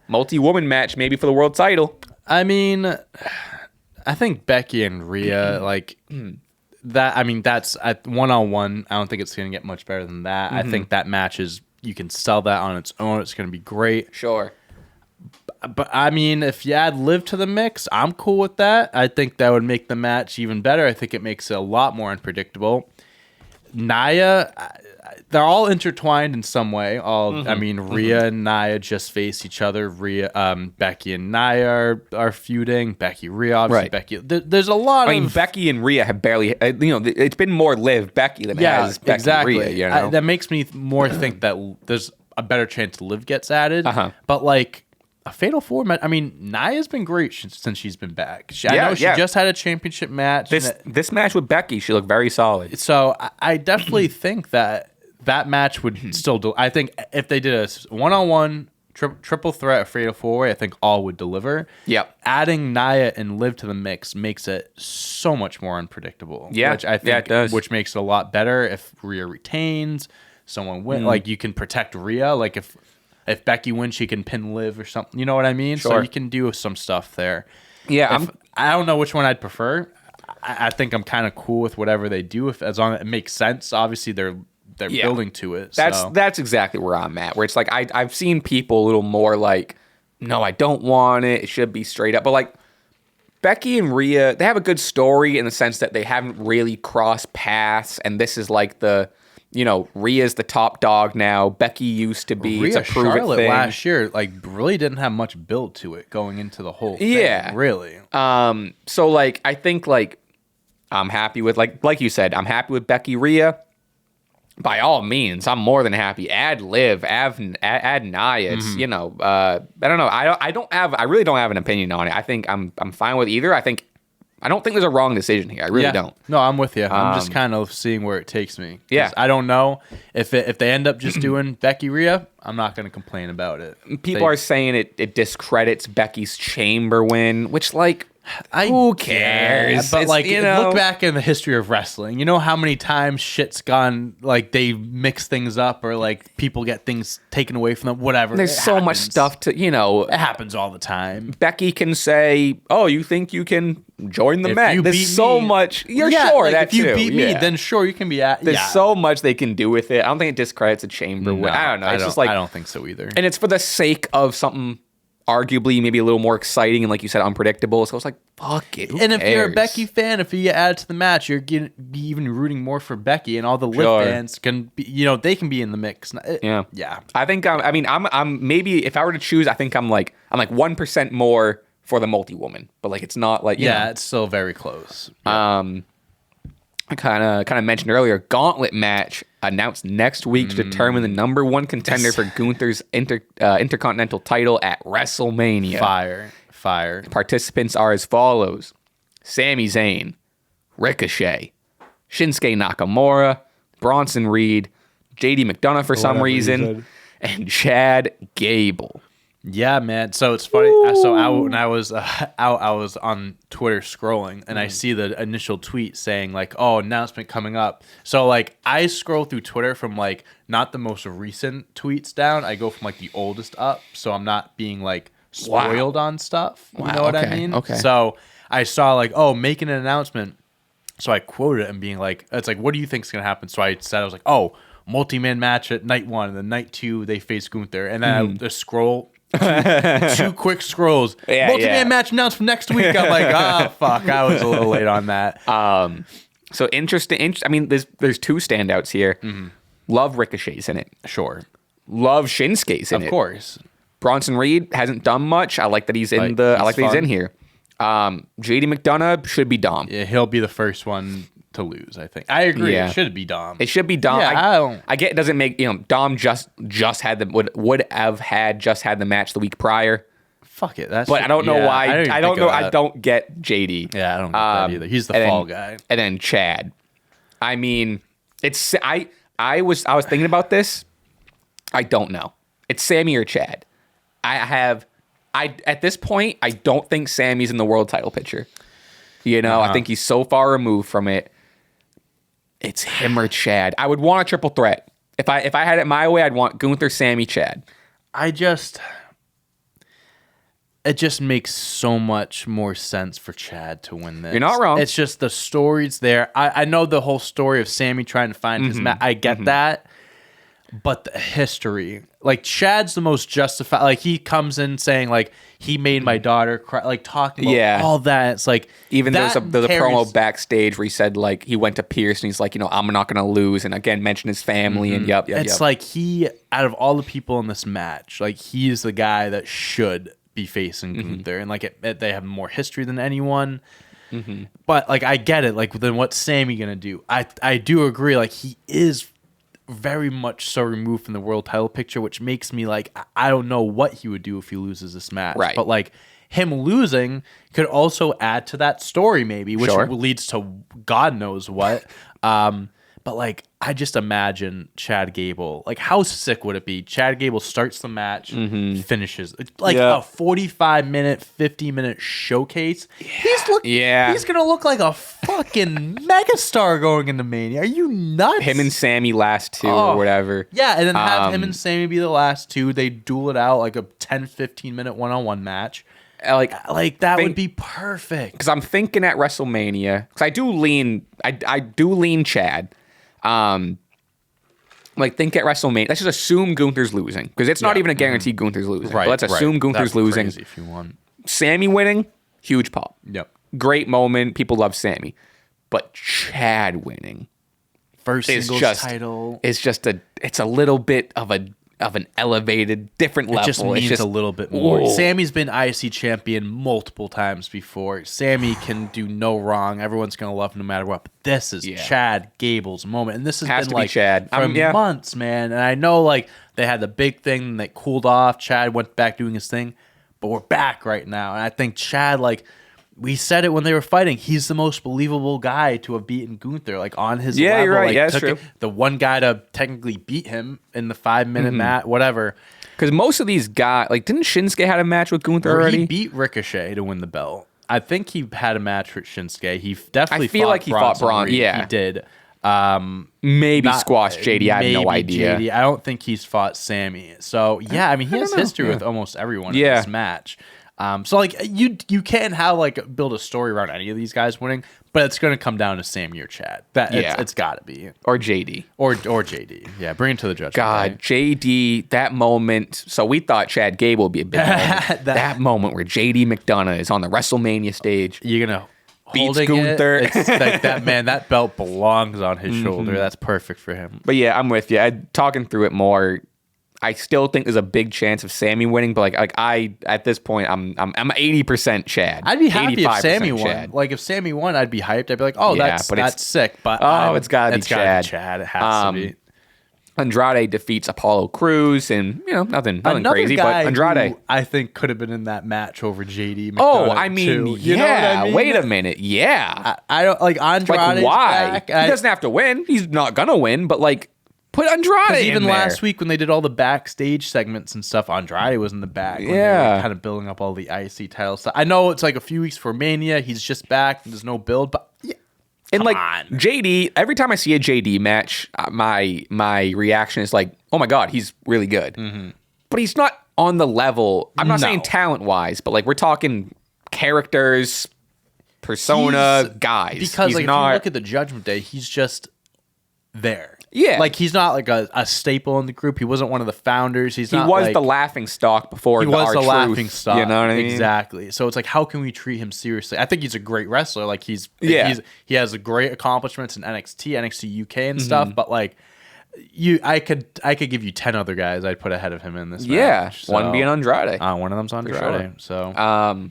multi-woman match maybe for the world title. I mean, I think Becky and Rhea, that, I mean, that's at one-on-one. I don't think it's going to get much better than that. I think that match is, you can sell that on its own. It's going to be great. Sure. But, I mean, if you add Liv to the mix, I'm cool with that. I think that would make the match even better. I think it makes it a lot more unpredictable. Nia, they're all intertwined in some way. I mean, Rhea and Nia just face each other. Becky and Nia are feuding. Becky, Rhea, obviously. Right. Becky. There's a lot. I mean, Becky and Rhea have barely. It's been more Liv Becky than it has Becky exactly. Rhea. That makes me more think that there's a better chance Liv gets added. But like a Fatal 4 match. I mean, Nia's been great since she's been back. I know she just had a championship match. This match with Becky, she looked very solid. So I definitely think that match would still do. I think if they did a one-on-one triple threat Fatal 4-way, I think all would deliver. Yep. Adding Nia and Liv to the mix makes it so much more unpredictable. Yeah, which I think it does. Which makes it a lot better if Rhea retains. Someone win, like you can protect Rhea. Like if Becky wins, she can pin Liv or something. You know what I mean? Sure. So you can do some stuff there. Yeah, I don't know which one I'd prefer. I think I'm kind of cool with whatever they do, as long as it makes sense. Obviously, they're building to it. That's exactly where I'm at. Where it's like I've seen people a little more like, no, I don't want it. It should be straight up. But like Becky and Rhea, they have a good story in the sense that they haven't really crossed paths, and this is like the, Rhea's the top dog now. Becky used to be. Rhea it's a prove Charlotte it thing. last year, like, really didn't have much build to it going into the whole thing. Yeah. Really. So, like, I think, like, I'm happy with, like you said, I'm happy with Becky Rhea. By all means, I'm more than happy. Add Liv, add Nia. It's I don't know. I really don't have an opinion on it. I think I'm fine with either. I don't think there's a wrong decision here. I really don't. No, I'm with you. I'm just kind of seeing where it takes me. Yeah, I don't know if they end up just doing Becky Rhea. I'm not going to complain about it. People are saying it discredits Becky's Chamber win, which who cares? But look back in the history of wrestling. You know how many times shit's gone, like, they mix things up or, like, people get things taken away from them, whatever. There's so much stuff to, It happens all the time. Becky can say, oh, you think you can join the match? There's so much. You're sure like, that if you beat me, then sure, you can be at. There's so much they can do with it. I don't think it discredits a Chamber. No, I don't know. It's just like, I don't think so either. And it's for the sake of something arguably maybe a little more exciting and, like you said, unpredictable. So it's like, fuck it. And if you're a Becky fan, if you get added to the match, you're going to be even rooting more for Becky, and all the Liv fans can be, they can be in the mix. Yeah. I think I'm maybe if I were to choose, I think I'm like 1% more for the multi-woman, but like it's not like it's still very close. I kind of mentioned earlier, Gauntlet match announced next week to determine the number one contender for Gunther's Intercontinental title at WrestleMania. Fire. Participants are as follows: Sami Zayn, Ricochet, Shinsuke Nakamura, Bronson Reed, JD McDonough for some reason, and Chad Gable. Yeah, man. So it's funny. So when I was out, I was on Twitter scrolling, and I see the initial tweet saying like, "Oh, announcement coming up." So like, I scroll through Twitter from like not the most recent tweets down. I go from like the oldest up, so I'm not being like spoiled on stuff. You know what I mean? Okay. So I saw like, "Oh, making an announcement." So I quoted it and being like, "It's like, what do you think's gonna happen?" So I said, "I was like, oh, multi-man match at night 1, and then night 2 they face Gunther," and then I just scroll. Two quick scrolls. Multi-man match announced for next week. I'm like, fuck, I was a little late on that. So interesting. I mean, there's two standouts here. Love Ricochet's in it. Sure. Love Shinsuke's in it. Of course. Bronson Reed hasn't done much. I like that he's in he's in here. JD McDonough should be Dom. Yeah, he'll be the first one to lose, I think. I agree. Yeah. It should be Dom. It should be Dom. Yeah, I get it doesn't make Dom just had would have had the match the week prior. Fuck it. But I don't know why. I don't know. I don't get JD. Yeah, I don't get that either. He's the fall guy. And then Chad. I mean, it's I was thinking about this. I don't know. It's Sami or Chad. At this point, I don't think Sami's in the world title picture. I think he's so far removed from it. It's him or Chad. I would want a triple threat. If I had it my way, I'd want Gunther, Sami, Chad. It just makes so much more sense for Chad to win this. You're not wrong. It's just the story's there. I know the whole story of Sami trying to find his match. I get that. But the history, like Chad's the most justified. Like he comes in saying like he made my daughter cry, like talking about all that. It's like even there's a promo backstage where he said like he went to Pierce and he's like I'm not gonna lose, and again mentioned his family and It's like he out of all the people in this match, like he's the guy that should be facing Gunther, and like they have more history than anyone. But like I get it. Like then what's Sami gonna do? I do agree. Like he is very much so removed from the world title picture, which makes me like I don't know what he would do if he loses this match. Right. But like him losing could also add to that story maybe, which leads to God knows what. But like I just imagine Chad Gable. Like how sick would it be? Chad Gable starts the match, finishes like a 45-minute, 50-minute showcase. He's gonna look like a fucking megastar going into Mania. Are you nuts? Him and Sami last 2 or whatever. Yeah, and then have him and Sami be the last 2. They duel it out like a 10, 15-minute one-on-one match. Like that would be perfect. Because I'm thinking at WrestleMania, because I do lean Chad. Like think at WrestleMania. Let's just assume Gunther's losing because it's not even a guarantee Gunther's losing. Right, but let's assume Gunther's losing. If you want Sami winning, huge pop. Yep. Great moment. People love Sami. But Chad winning. First singles title. It's a little bit of an elevated, different level. It just means a little bit more. Whoa. Sami's been IC champion multiple times before. Sami can do no wrong. Everyone's going to love him no matter what. But this is Chad Gable's moment. And this has been like Chad. for months, man. And I know like they had the big thing and they cooled off. Chad went back doing his thing. But we're back right now. And I think Chad, like, we said it when they were fighting. He's the most believable guy to have beaten Gunther, like on his level. You're right. Like, that's true. The one guy to technically beat him in the 5-minute match, whatever. Because most of these guys, like, didn't Shinsuke had a match with Gunther already? He beat Ricochet to win the belt. I think he had a match with Shinsuke. He definitely. I feel like he fought Braun. Yeah, he did. Maybe squash JD. I have no idea. JD. I don't think he's fought Sami. So yeah, I mean, he has history with almost everyone in this match. So like you can't build a story around any of these guys winning, but it's going to come down to Sami or Chad. It's got to be or JD or JD. Yeah, bring it to the judgment. God, right? JD, that moment. So we thought Chad Gable would be a big moment. that moment where JD McDonough is on the WrestleMania stage. You're gonna beats Gunther. It's like that man. That belt belongs on his shoulder. That's perfect for him. But yeah, I'm with you. Talking through it more. I still think there's a big chance of Sami winning, but like I at this point I'm 80% Chad. I'd be happy if Sami won. Like if Sami won, I'd be hyped. I'd be like, oh, that's sick. But it's gotta be Chad. It has to be. Andrade defeats Apollo Crews, and nothing crazy. But Andrade, I think, could have been in that match over JD. I mean, you know what I mean? Wait a minute, I don't like Andrade. Like why? He doesn't have to win. He's not gonna win, but like. Put Andrade even in there. Last week when they did all the backstage segments and stuff, Andrade was in the back. When they were kind of building up all the IC title stuff. I know it's like a few weeks for Mania. He's just back. There's no build, but and like JD, every time I see a JD match, my reaction is like, oh my God, he's really good. Mm-hmm. But he's not on the level. I'm not saying talent wise, but like we're talking characters, persona, guys. Because like if you look at the Judgment Day, he's just there. Yeah. Like, he's not like a staple in the group. He wasn't one of the founders. He was the laughing stock before he was the laughing stock. You know what I mean? Exactly. So it's like, how can we treat him seriously? I think he's a great wrestler. Like, he has a great accomplishments in NXT UK and stuff. But like, I could give you 10 other guys I'd put ahead of him in this match. So, one being Andrade. One of them's Andrade. Sure. So,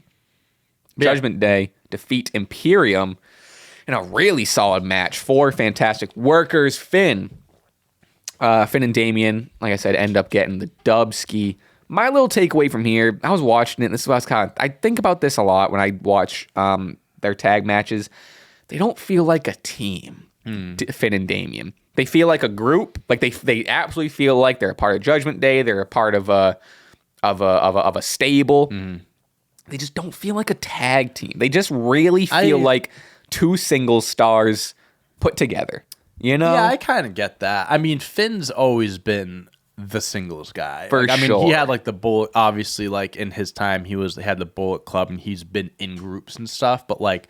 Judgment Day defeat Imperium. In a really solid match. 4 fantastic workers. Finn and Damian, like I said, end up getting the dub ski. My little takeaway from here, I was watching it, and this is what I think about this a lot when I watch their tag matches. They don't feel like a team, Finn and Damian. They feel like a group. Like they absolutely feel like they're a part of Judgment Day. They're a part of a stable. They just don't feel like a tag team. They just really feel like 2 single stars put together, Yeah, I kind of get that. I mean, Finn's always been the singles guy. For sure. I mean, he had like the Bullet, obviously, like in his time, he had the Bullet Club and he's been in groups and stuff. But like,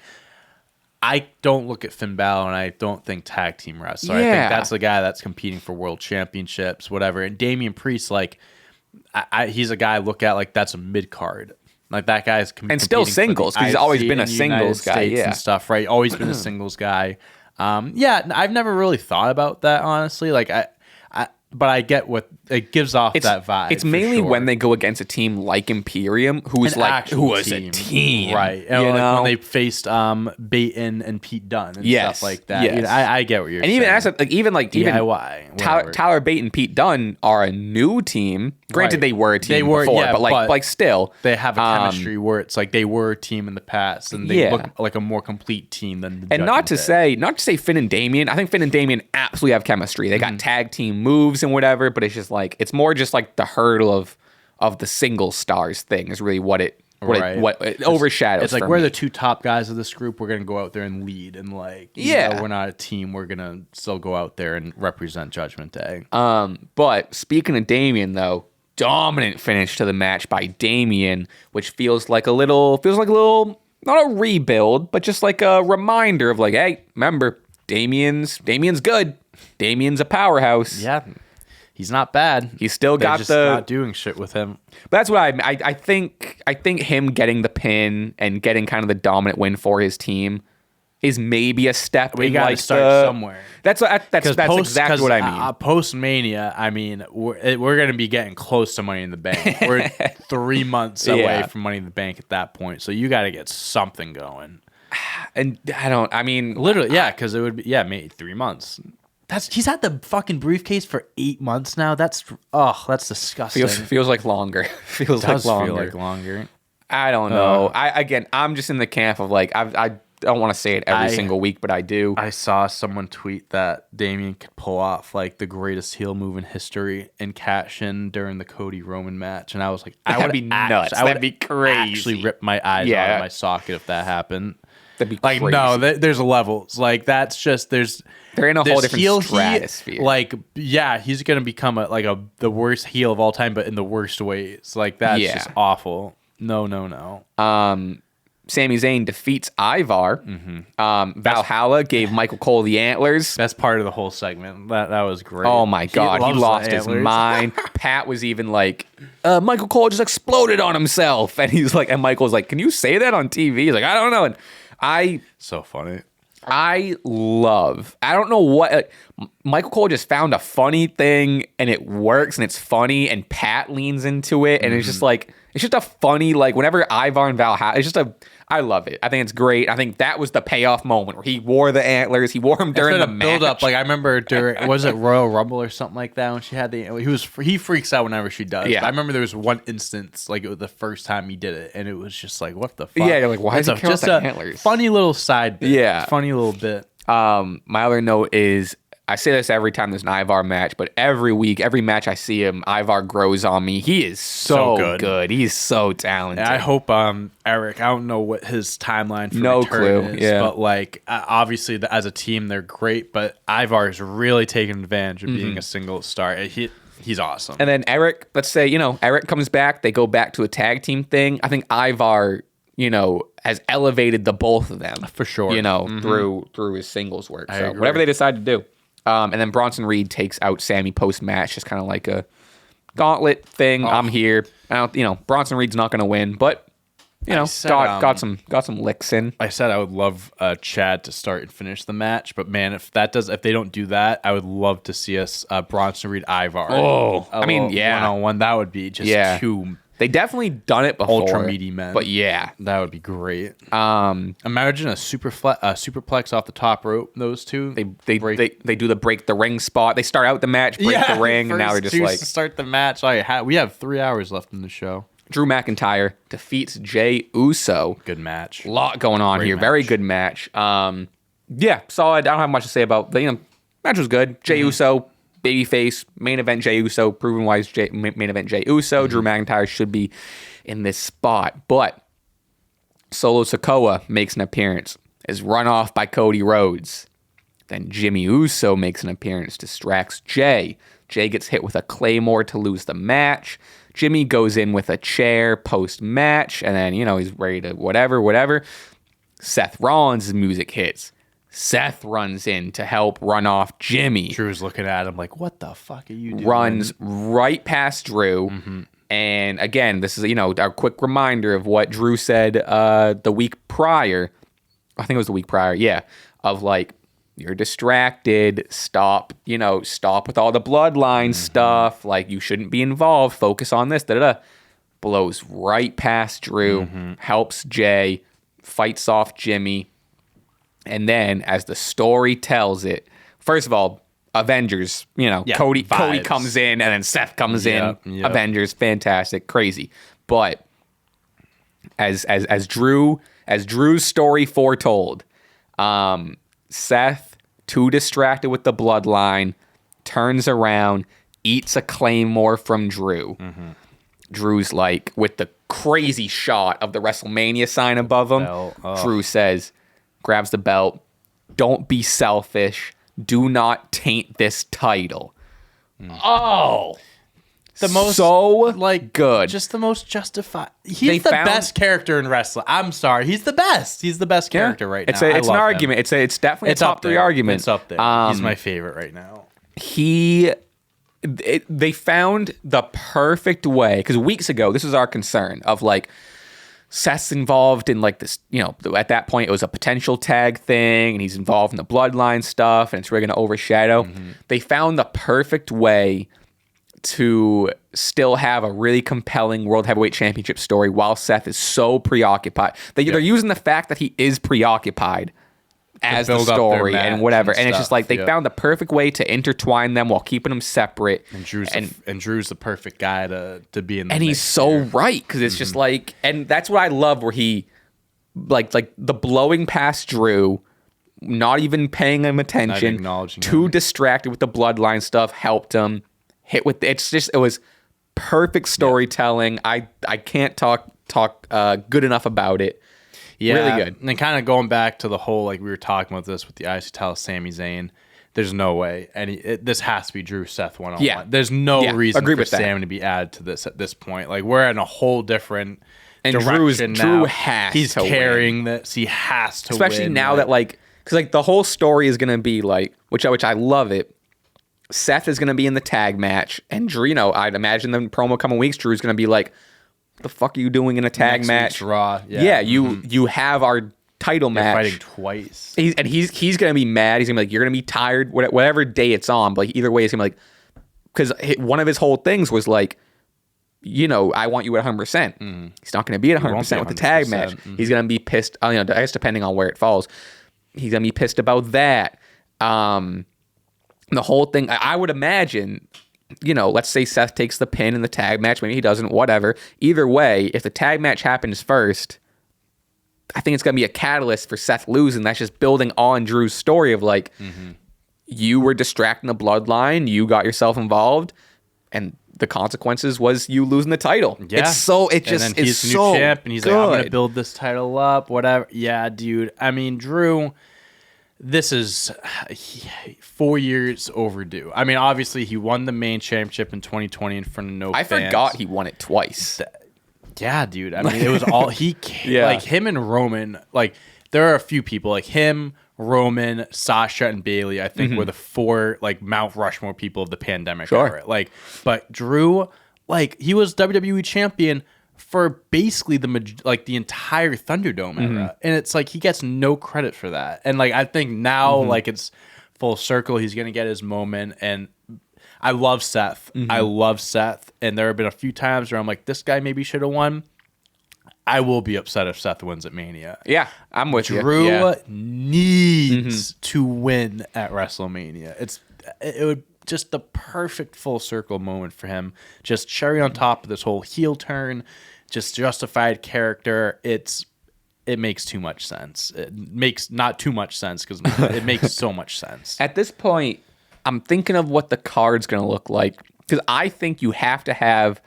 I don't look at Finn Balor and I don't think tag team wrestler. I think that's the guy that's competing for world championships, whatever. And Damian Priest, like, he's a guy I look at like that's a mid card. Like that guy's and still singles because he's always been a singles guy, and stuff, right? Always been a singles guy. I've never really thought about that honestly. Like but I get what it gives off that vibe. It's mainly when they go against a team like Imperium, who was a team, right? And when they faced Baton and Pete Dunne and stuff like that. Yes. I get what you're saying. Even DIY. Tyler Bate and Pete Dunne are a new team. Granted, they were a team before, but still they have a chemistry where it's like they were a team in the past, and they look like a more complete team than. And not to say Finn and Damian. I think Finn and Damian absolutely have chemistry. They got tag team moves and whatever, but it's just like it's more just like the hurdle of the single stars thing is really what it overshadows. It's like we're the 2 top guys of this group. We're gonna go out there and lead, and like we're not a team. We're gonna still go out there and represent Judgment Day. But speaking of Damian though, dominant finish to the match by Damian, which feels like a little not a rebuild, but just like a reminder of like, hey, remember Damian's good. Damian's a powerhouse. Yeah. He's not bad. He's still They're got just the not doing shit with him. But that's what I think. I think him getting the pin and getting kind of the dominant win for his team is maybe a step. We in got to like start somewhere. That's exactly what I mean. Post Mania, I mean, we're going to be getting close to Money in the Bank. We're 3 months away from Money in the Bank at that point. So you got to get something going. And I mean, literally, because it would be maybe 3 months. He's had the fucking briefcase for 8 months now. That's disgusting. Feels like longer. Feels Does like longer. feel like longer. I don't know. I'm just in the camp of like I don't want to say it every single week, but I do. I saw someone tweet that Damian could pull off like the greatest heel move in history and cash in during the Cody Roman match, and I was like, that'd be nuts. That'd be crazy. Actually, rip my eyes out of my socket if that happened. That'd be like crazy. No, there's levels. Like that's just they're in a whole different stratosphere. He's gonna become the worst heel of all time, but in the worst ways. Like that's just awful. No. Sami Zayn defeats Ivar. Valhalla gave Michael Cole the antlers. Best part of the whole segment. That was great. Oh my God, he lost his mind. Pat was even like, Michael Cole just exploded on himself, and he's like, and Michael's like, can you say that on TV? He's like, I don't know. And so funny. I don't know what Michael Cole just found a funny thing and it works and it's funny and Pat leans into it and it's just like it's just a funny whenever Ivar and Valhalla, I love it. I think it's great. I think that was the payoff moment where he wore the antlers. He wore them during the build up. Like I remember was it Royal Rumble or something like that when she had he freaks out whenever she does. Yeah. I remember there was one instance it was the first time he did it and it was just like what the fuck. Yeah, you're like why is he carrying the antlers? Funny little side bit. Yeah, funny little bit. My other note is I say this every time there's an Ivar match, but every week, every match I see him, Ivar grows on me. He is so good. He's so talented. I hope Eric, I don't know what his timeline for no return clue. is, but obviously as a team they're great, but Ivar is really taking advantage of being a single star. He's awesome. And then Eric, let's say, Eric comes back, they go back to a tag team thing. I think Ivar, has elevated the both of them. For sure. Through his singles work. So whatever they decide to do. And then Bronson Reed takes out Sami post-match, just kind of like a gauntlet thing. Oh. I'm here. Bronson Reed's not going to win, but got some licks in. I said I would love Chad to start and finish the match, but man, if they don't do that, I would love to see us Bronson Reed Ivar. Oh, one-on-one. That would be just too. They definitely done it before. Ultra meaty men. But yeah. That would be great. Imagine a superplex off the top rope, those two. They do the break the ring spot. They start out the match, break the ring, and now they're just like... start the match. We have 3 hours left in the show. Drew McIntyre defeats Jey Uso. Good match. A lot going on here. Match. Very good match. Solid. I don't have much to say about the match was good. Jey Uso... babyface, main event Jey Uso, proven wise main event Jey Uso. Drew McIntyre should be in this spot. But Solo Sikoa makes an appearance, is run off by Cody Rhodes. Then Jimmy Uso makes an appearance, distracts Jey. Jey gets hit with a Claymore to lose the match. Jimmy goes in with a chair post-match, and then, he's ready to whatever. Seth Rollins' music hits. Seth runs in to help run off Jimmy. Drew's looking at him like, what the fuck are you doing? Runs right past Drew. Mm-hmm. And again, this is, a quick reminder of what Drew said the week prior. I think it was the week prior. Yeah. Of you're distracted. Stop with all the bloodline stuff. You shouldn't be involved. Focus on this. Blows right past Drew. Helps Jey. Fights off Jimmy. And then, as the story tells it, first of all, Avengers, Cody comes in, and then Seth comes in. Yep. Avengers, fantastic, crazy. But as Drew's story foretold, Seth, too distracted with the bloodline, turns around, eats a Claymore from Drew. Mm-hmm. Drew's with the crazy shot of the WrestleMania sign above him. Drew says, grabs the belt. Don't be selfish. Do not taint this title. Oh, the most good. Just the most justified. He's the best character in wrestling. I'm sorry, he's the best. He's the best character right now. It's an argument. It's definitely a top 3 argument. It's up there. He's my favorite right now. He they found the perfect way, because weeks ago this was our concern of like Seth's involved in like this, at that point it was a potential tag thing and he's involved in the bloodline stuff and it's really going to overshadow. They found the perfect way to still have a really compelling World Heavyweight Championship story while Seth is so preoccupied. They're using the fact that he is preoccupied as the story and whatever. And it's just like they found the perfect way to intertwine them while keeping them separate. And Drew's the perfect guy to be in the And he's so right, because it's just like, and that's what I love, where he like the blowing past Drew, not even paying him attention, too distracted with the bloodline stuff, helped him hit with it was perfect storytelling. I can't talk good enough about it. Yeah, really good. And then kind of going back to the whole, like we were talking about this with the IC title, Sami Zayn, there's no way. This has to be Drew Seth one-on-one. Yeah. There's no reason for Sam to be added to this at this point. Like, we're in a whole different Drew direction now. has He's to carrying win. this. He has to Especially win. now that, like, because like the whole story is going to be like, which I love it. Seth is going to be in the tag match, and Drew, I'd imagine the promo coming weeks, Drew's going to be like, what the fuck are you doing in a tag match? Raw. Yeah, you have our title match. Fighting twice. He's going to be mad. He's going to be like, you're going to be tired, whatever day it's on. But like, either way, it's going to be like, because one of his whole things was like, I want you at 100%. He's not going to be at 100% with the tag match. He's going to be pissed. I guess depending on where it falls, he's going to be pissed about that. The whole thing, I would imagine, let's say Seth takes the pin in the tag match. Maybe he doesn't, whatever. Either way, if the tag match happens first, I think it's going to be a catalyst for Seth losing. That's just building on Drew's story of like, you were distracting the bloodline, you got yourself involved, and the consequences was you losing the title. Yeah. He's new champ, and he's good. like, I'm going to build this title up, whatever. Yeah, dude. I mean, Drew, this is 4 years overdue. I mean, obviously, he won the main championship in 2020 in front of no fans. I forgot he won it twice. Yeah, dude. I mean, it was all like him and Roman. Like, there are a few people like him, Roman, Sasha, and Bayley. I think were the four like Mount Rushmore people of the pandemic era. Like, but Drew, like, he was WWE champion for basically the entire Thunderdome era, and it's like he gets no credit for that. And like, I think now like it's full circle. He's gonna get his moment, and I love Seth. I love Seth, and there have been a few times where I'm like, this guy maybe should have won. I will be upset if Seth wins at Mania. Yeah, I'm with you. Drew needs to win at WrestleMania. It would just the perfect full circle moment for him. Just cherry on top of this whole heel turn, just justified character. It makes too much sense. It makes not too much sense because it makes so much sense. At this point, I'm thinking of what the card's going to look like, because I think you have to have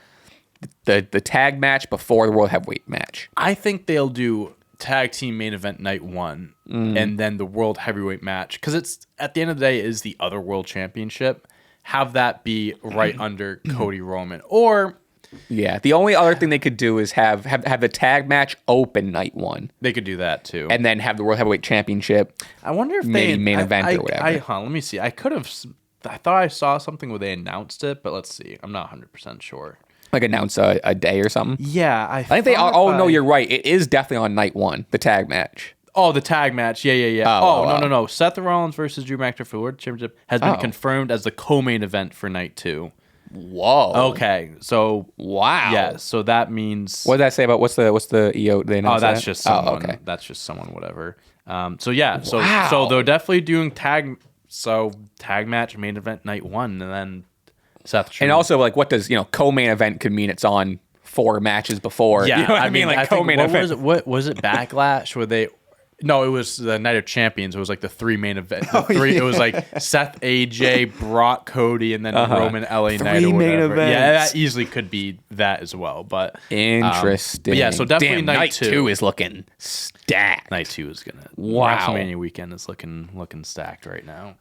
the tag match before the World Heavyweight match. I think they'll do tag team main event night 1 and then the World Heavyweight match, because it's at the end of the day is the other World Championship. Have that be right under Cody Roman, or the only other thing they could do is have the tag match open night 1. They could do that too, and then have the World Heavyweight Championship. I wonder if maybe they main event or whatever. Let me see. I thought I saw something where they announced it, but let's see. I'm not 100% sure. Like announce a day or something. Yeah, I think they are. Oh no, you're right. It is definitely on night 1. The tag match. Oh, the tag match. Yeah. No. Seth Rollins versus Drew McIntyre for the World Championship has been confirmed as the co-main event for night 2. Whoa. Okay. So wow. Yeah. So that means what did that say about what's the EO? They that's that? just someone. Okay. That's just someone. Whatever. So yeah. So they're definitely doing tag. So tag match main event night 1, and then Seth. And also, like, what does co-main event could mean? It's on 4 matches before. Yeah. You know what I mean? Like co-main event. What was it? Backlash where they. No, it was the Night of Champions. It was like the 3 main event. It was like Seth, AJ, Brock, Cody, and then Roman, LA Knight or whatever. Main events. Yeah, that easily could be that as well. But interesting. But yeah, so definitely night 2 is looking stacked. Night 2 is gonna. Wow. WrestleMania weekend is looking stacked right now.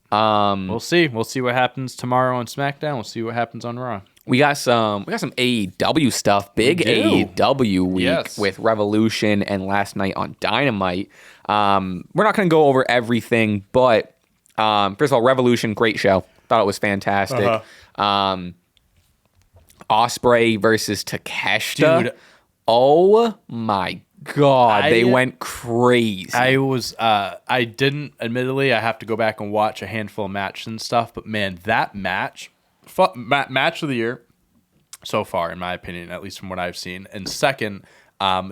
We'll see. We'll see what happens tomorrow on SmackDown. We'll see what happens on Raw. We got some AEW stuff. Big AEW week with Revolution and last night on Dynamite. We're not going to go over everything, but first of all, Revolution, great show. Thought it was fantastic. Ospreay versus Takeshita. Dude. Oh my God, they went crazy. I didn't, admittedly, I have to go back and watch a handful of matches and stuff, but man, that match of the year so far, in my opinion, at least from what I've seen. And second,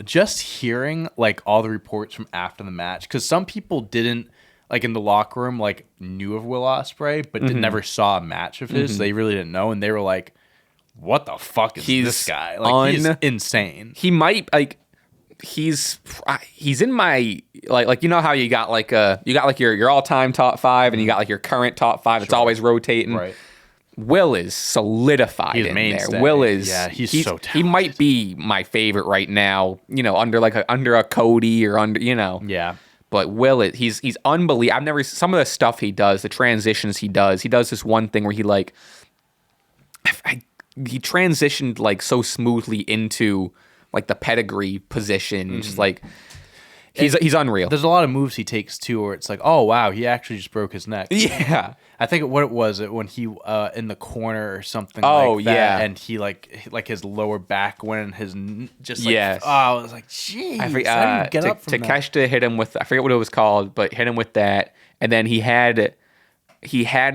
just hearing like all the reports from after the match, because some people didn't, like in the locker room, like knew of Will Ospreay, but never saw a match of his. They really didn't know, and they were like, what the fuck is this guy? Like, he's insane. He might, like, he's in my, like you know how you got your all-time top 5 and you got like your current top 5. It's always rotating. Right. Will is solidified He's in mainstay. there. Will is he's so talented. He might be my favorite right now, you know, under a Cody or under, you know. Yeah. But Will, he's unbelievable. I've never, some of the stuff he does, the transitions he does this one thing where he like, he transitioned like so smoothly into like the pedigree position. Just like, he's unreal. There's a lot of moves he takes too, where it's like, oh wow, he actually just broke his neck. Yeah. I think what it was when he in the corner or something. Oh, like that, yeah. And he like his lower back went in his yes. Oh, I was like, jeez. I forget. Takeshita hit him with, I forget what it was called, but hit him with that, and then he had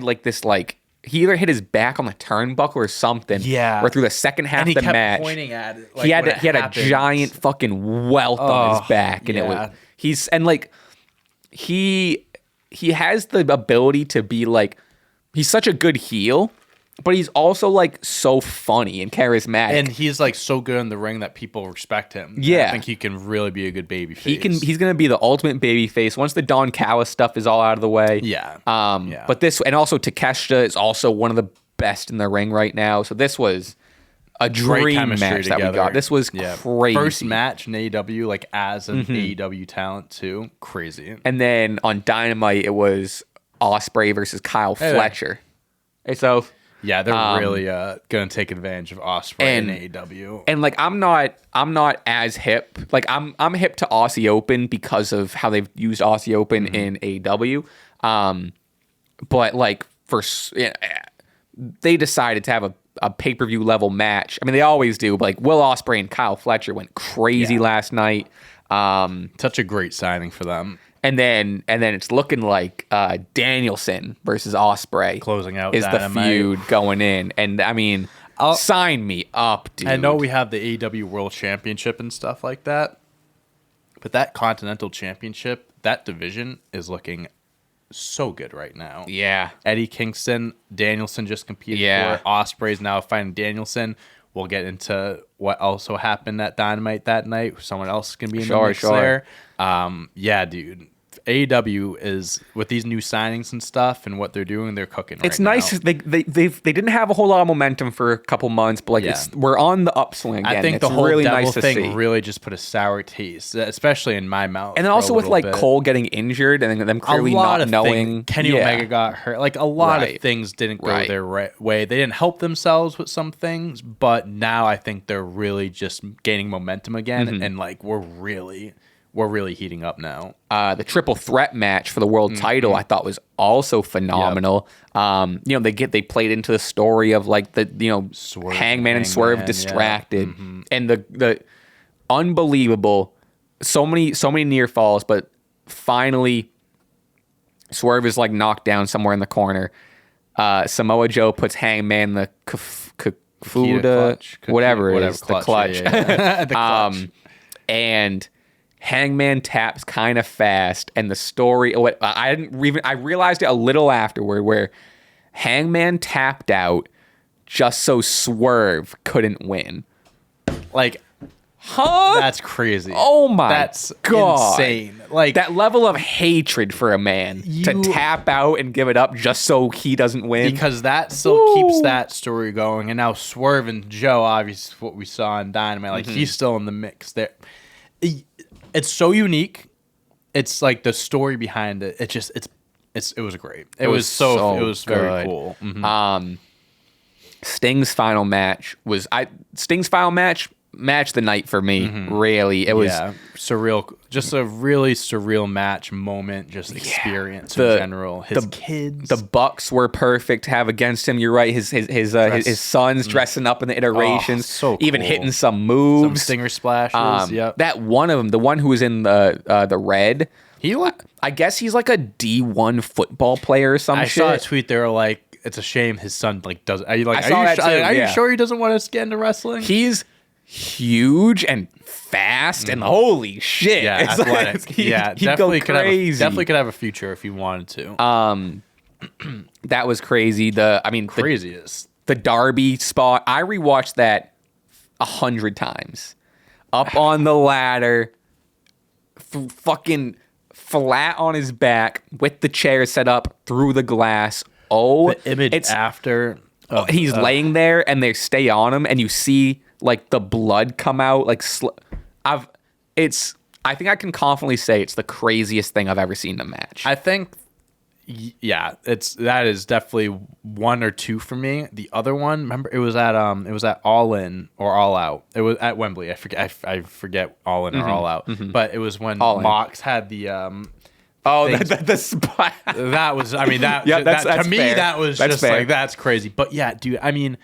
like this like. He either hit his back on the turnbuckle or something. Yeah. Or through the second half of the match. Pointing at it. Like, he had a giant fucking welt on his back, and yeah. He has the ability to be like, he's such a good heel, but he's also like so funny and charismatic. And he's like so good in the ring that people respect him. Yeah. I think he can really be a good baby face. He's gonna be the ultimate baby face once the Don Callis stuff is all out of the way. Yeah. But this, and also Takeshita is also one of the best in the ring right now. So this was a dream match that we got. This was crazy. First match in AEW, like as an AEW talent too. Crazy. And then on Dynamite, it was Ospreay versus Kyle Fletcher. Hey, so yeah, they're really gonna take advantage of Ospreay in AEW. And like I'm not as hip. Like I'm hip to Aussie Open because of how they've used Aussie Open in AEW. But like they decided to have a pay-per-view level match. I mean, they always do, but like Will Ospreay and Kyle Fletcher went crazy last night. Such a great signing for them. And then it's looking like Danielson versus Ospreay closing out is Dynamite. The feud going in. And I mean, sign me up, dude. I know we have the AEW World Championship and stuff like that, but that Continental Championship, that division is looking so good right now. Yeah. Eddie Kingston, Danielson just competed for it. Ospreay's now fighting Danielson. We'll get into what also happened at Dynamite that night. Someone else is going to be in the mix there. Yeah, dude. AEW is, with these new signings and stuff and what they're doing, they're cooking right now. It's nice. They didn't have a whole lot of momentum for a couple months, but like we're on the upswing again. I think it's the whole really Devil nice thing to see. really just put a sour taste, especially in my mouth. And then also with like Cole getting injured and them clearly not knowing. Kenny Omega got hurt. Like a lot of things didn't go their way. They didn't help themselves with some things, but now I think they're really just gaining momentum again, and like we're really heating up now. The triple threat match for the world title I thought was also phenomenal. Yep. They played into the story of like the Hangman and Swerve distracted, and the unbelievable so many near falls, but finally Swerve is like knocked down somewhere in the corner. Samoa Joe puts Hangman in the whatever it is, the clutch. The clutch. And Hangman taps kind of fast, and the story. I realized it a little afterward, where Hangman tapped out just so Swerve couldn't win. Like, huh? That's crazy. Oh my that's God. Insane. Like that level of hatred for a man to tap out and give it up just so he doesn't win. Because that still keeps that story going. And now Swerve and Joe, obviously what we saw in Dynamite, like he's still in the mix there. It's so unique. It's like the story behind it. It was great. It was very cool. Sting's final match match of the night for me. Really, it was surreal. Just a really surreal match moment. Just experience in general. His kids, the Bucks were perfect to have against him. You're right. His sons dressing up in the iterations, so even cool. hitting some moves, some stinger splashes. That one of them, the one who was in the red. I guess he's like a D1 football player or some shit. I saw a tweet. They were like, "It's a shame his son doesn't." Are you you sure he doesn't want to get into wrestling? He's huge and fast and holy shit. Yeah, it's athletic. He'd definitely go crazy. Definitely could have a future if he wanted to. That was crazy. Craziest. The Darby spot. I rewatched that 100 times. Up on the ladder, fucking flat on his back with the chair set up through the glass. The image after he's laying there and they stay on him and you see like the blood come out. Like I think I can confidently say it's the craziest thing I've ever seen in a match. I think. Yeah, that is definitely 1 or 2 for me. The other one, remember, it was at All In or All Out. It was at Wembley. I forget All In or All Out. But it was when Mox had the the spot. That was, I mean, that's to me fair. That was that's just fair. Like that's crazy. But yeah, dude, I mean,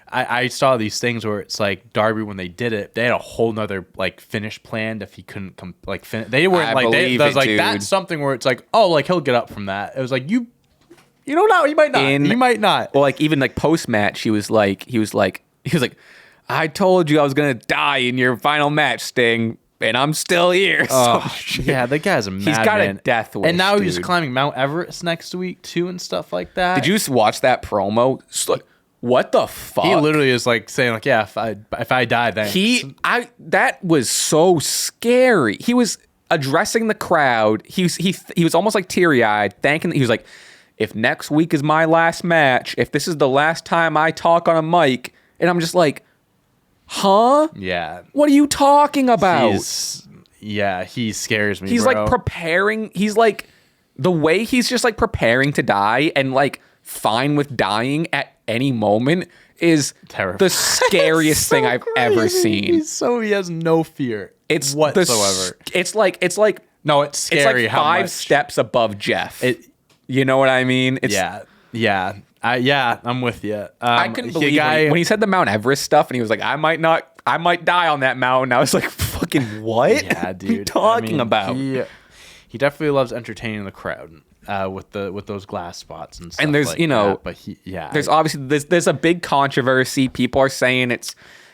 I saw these things where it's like Darby when they did it, they had a whole nother like finish planned if he couldn't finish. They weren't that's something where it's like, oh, like he'll get up from that. It was like you don't know, you might not. You might not. Well, like even like post match, he was like, I told you I was gonna die in your final match, Sting, and I'm still here. Yeah, the guy's a madman. He's got a death wish, and now dude. He's climbing Mount Everest next week too and stuff like that. Did you watch that promo? It's like, what the fuck? He literally is like saying like, yeah, if I die, thanks. That was so scary. He was addressing the crowd. He was almost like teary-eyed, thanking. He was like, if next week is my last match, if this is the last time I talk on a mic, and I'm just like, huh? Yeah. What are you talking about? He scares me. He's bro. like preparing. He's like the way he's just like preparing to die and like fine with dying at any moment is terrifying. The scariest thing I've ever seen. He has no fear. It's whatsoever. It's like no, it's scary. It's like 5 steps above Jeff. You know what I mean? Yeah. I'm with you. I couldn't believe when he said the Mount Everest stuff and he was like, I might die on that mountain. I was like, fucking what? Yeah, dude. What are you talking about? He definitely loves entertaining the crowd. With those glass spots and stuff. And there's that, but there's obviously there's a big controversy. People are saying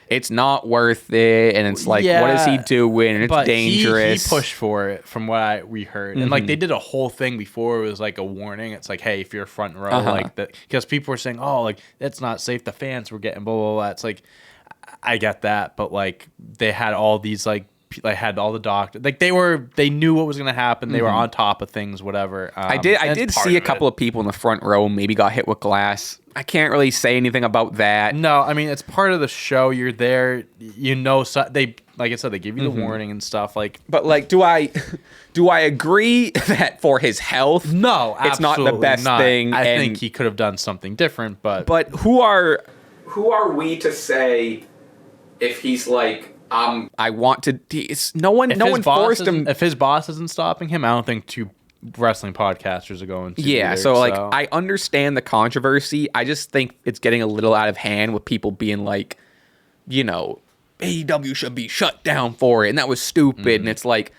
it's not worth it, and it's like, what is he doing? And it's dangerous. He pushed for it, from what we heard, and like they did a whole thing before. It was like a warning. It's like, hey, if you're front row, like that, because people were saying, oh, like that's not safe. The fans were getting blah blah blah. It's like, I get that, but like they had all these like. I had all the doctors. Like they knew what was going to happen. They were on top of things, whatever. I did see a couple of people in the front row maybe got hit with glass. I can't really say anything about that. No, I mean, it's part of the show. You're there, so they, like I said, they give you the warning and stuff. Like, but like, do I agree that for his health? No, it's not the best thing. I think he could have done something different, but who are we to say if he's like, I want to. No one forced him. If his boss isn't stopping him, I don't think 2 wrestling podcasters are going to. Yeah, either, so like I understand the controversy. I just think it's getting a little out of hand with people being like, AEW should be shut down for it, and that was stupid. And it's like,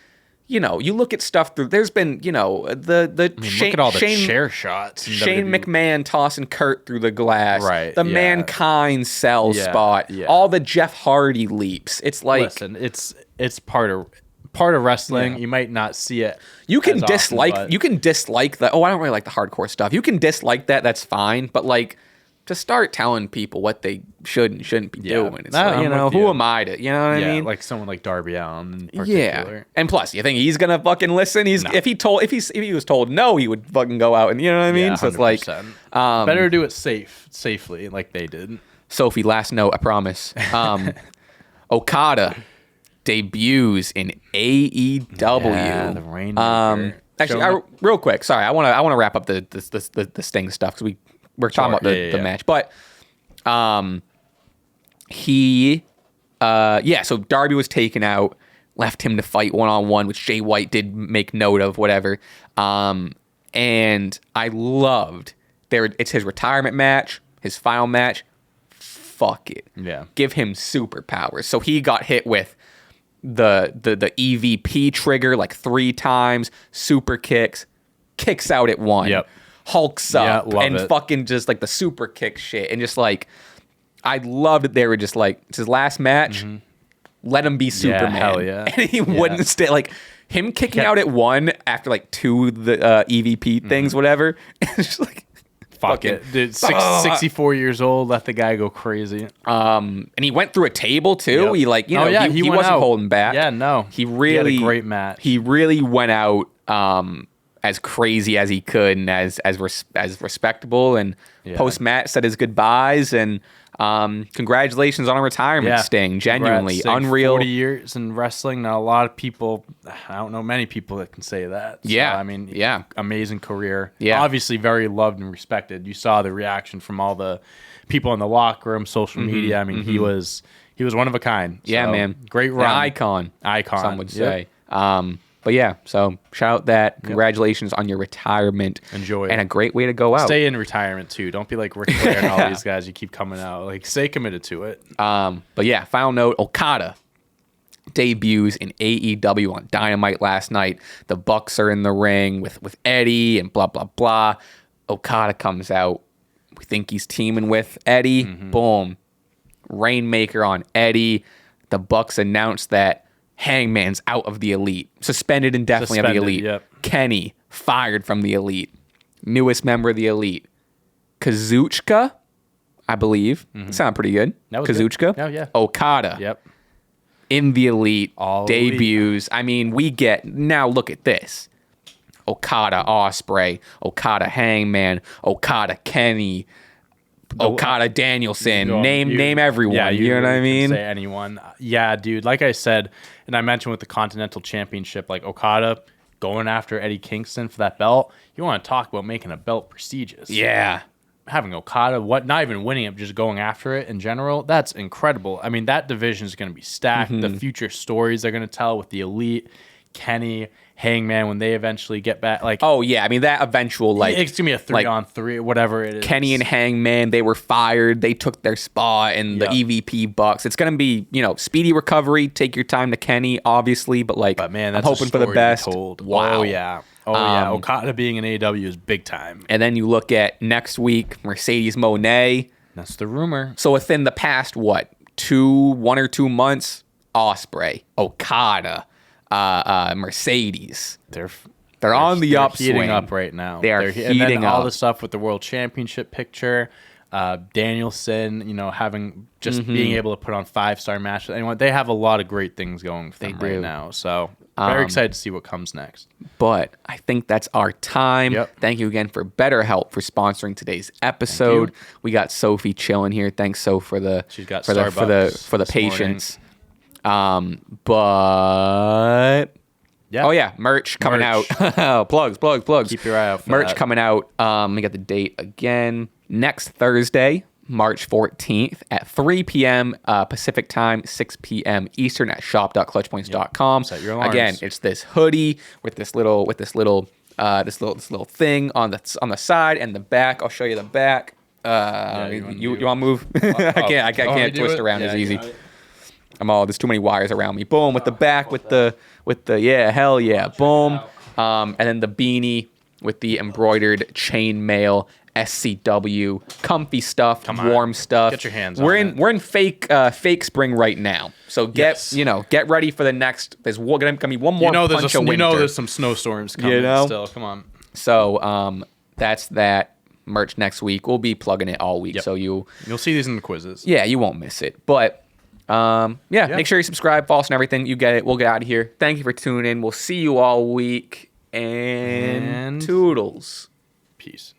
you look at stuff through. There's been, look at all the chair shots. Shane McMahon tossing Kurt through the glass. Right. The Mankind Cell spot. Yeah. All the Jeff Hardy leaps. It's like, listen, it's part of wrestling. Yeah. You might not see it. You can dislike the. Oh, I don't really like the hardcore stuff. You can dislike that. That's fine. But like, to start telling people what they should and shouldn't be doing. It's like, who am I to, you know what I mean? Like someone like Darby Allin in particular. Yeah. And plus, you think he's gonna fucking listen? If he was told no, he would fucking go out and, you know what I mean? So it's like, better do it safely like they did. Sophie, last note, I promise. Okada debuts in AEW. Yeah, the Rainmaker. Actually, real quick, sorry, I want to wrap up the Sting stuff because we're talking about the match, but he So Darby was taken out, left him to fight one-on-one, which Jay White did make note of, whatever. And I loved it's his retirement match, his final match. Fuck it. Yeah. Give him superpowers. So he got hit with the EVP trigger like 3 times, super kicks out at 1. Yep. Hulks up and it. fucking just like the super kick shit. And just like, I loved it. They were just like, it's his last match. Let him be Superman. Hell yeah. And he wouldn't stay. Like, him kicking out at 1 after like 2 the EVP things, whatever. It's just like, fuck it. Dude, 64 years old, let the guy go crazy. And he went through a table too. Yep. He like, you know, he wasn't out. holding back. Yeah, no. He really had a great match. He really went out as crazy as he could and as respectable, and post match said his goodbyes, and congratulations on a retirement, Sting. Genuinely unreal. 40 years in wrestling. Not a lot of people, I don't know many people that can say that. So, I mean, amazing career. Yeah. Obviously very loved and respected. You saw the reaction from all the people in the locker room, social media. I mean, he was one of a kind. So, yeah, man. Great run. An icon. Some would say. But yeah, so shout out that. Congratulations on your retirement. Enjoy it. And a great way to go out. Stay in retirement too. Don't be like Ric Flair and all these guys. You keep coming out. Like, stay committed to it. But yeah, final note, Okada debuts in AEW on Dynamite last night. The Bucks are in the ring with Eddie and blah, blah, blah. Okada comes out. We think he's teaming with Eddie. Boom. Rainmaker on Eddie. The Bucks announced that Hangman's out of the Elite. Suspended indefinitely of the Elite. Yep. Kenny fired from the Elite. Newest member of the Elite. Kazuchika, I believe. Sound pretty good. Kazuchika. Oh, yeah. Okada. Yep. In the Elite. All debuts. Elite. I mean, we get... Now look at this. Okada Ospreay. Okada Hangman. Okada Kenny. Okada Danielson. Name everyone. Yeah, you know what I mean? Say anyone. Yeah, dude. Like I said, and I mentioned with the Continental Championship, like Okada going after Eddie Kingston for that belt. You want to talk about making a belt prestigious? Yeah. Having Okada, not even winning it, just going after it in general, that's incredible. I mean, that division is going to be stacked. The future stories they're going to tell with the Elite, Kenny, Hangman, when they eventually get back. Like, oh yeah, I mean that eventual like it's gonna be a 3-on-3, whatever it is. Kenny and Hangman, they were fired. They took their spot in the EVP Bucks. It's gonna be speedy recovery. Take your time to Kenny, obviously, but man, that's I'm hoping for the best. Wow. Oh yeah. Okada being in AEW is big time. And then you look at next week, Mercedes Moné. That's the rumor. So within the past 1 or 2 months, Ospreay, Okada. Mercedes. They're on the upswing. Heating up right now. They're heating up. All the stuff with the World Championship picture, Danielson, having being able to put on 5-star matches. Anyway, they have a lot of great things going for them right now. So very excited to see what comes next. But I think that's our time. Yep. Thank you again for BetterHelp for sponsoring today's episode. We got Sophie chilling here. Thanks, So, for the She's got for the patience. But yeah. Oh yeah, merch coming out. plugs. Keep your eye out for merch that. coming out. We got the date again. Next Thursday, March 14th at 3 p.m. Pacific time, 6 p.m. Eastern at shop.clutchpoints.com. Set your alarms. Again, it's this hoodie with this little thing on the side and the back. I'll show you the back. You want to move? I can't twist around as easy. There's too many wires around me. Boom, with the back, with the hell yeah, boom. And then the beanie with the embroidered chainmail SCW, comfy stuff, warm stuff. Get your hands on it. We're in fake spring right now. So get ready for the next. There's gonna be one more punch of winter. There's some snowstorms coming still. Come on. So that's that. Merch next week. We'll be plugging it all week. Yep. So you'll see these in the quizzes. Yeah, you won't miss it. But make sure you subscribe, follow us, and everything. You get it. We'll get out of here. Thank you for tuning in. We'll see you all week. And toodles. Peace.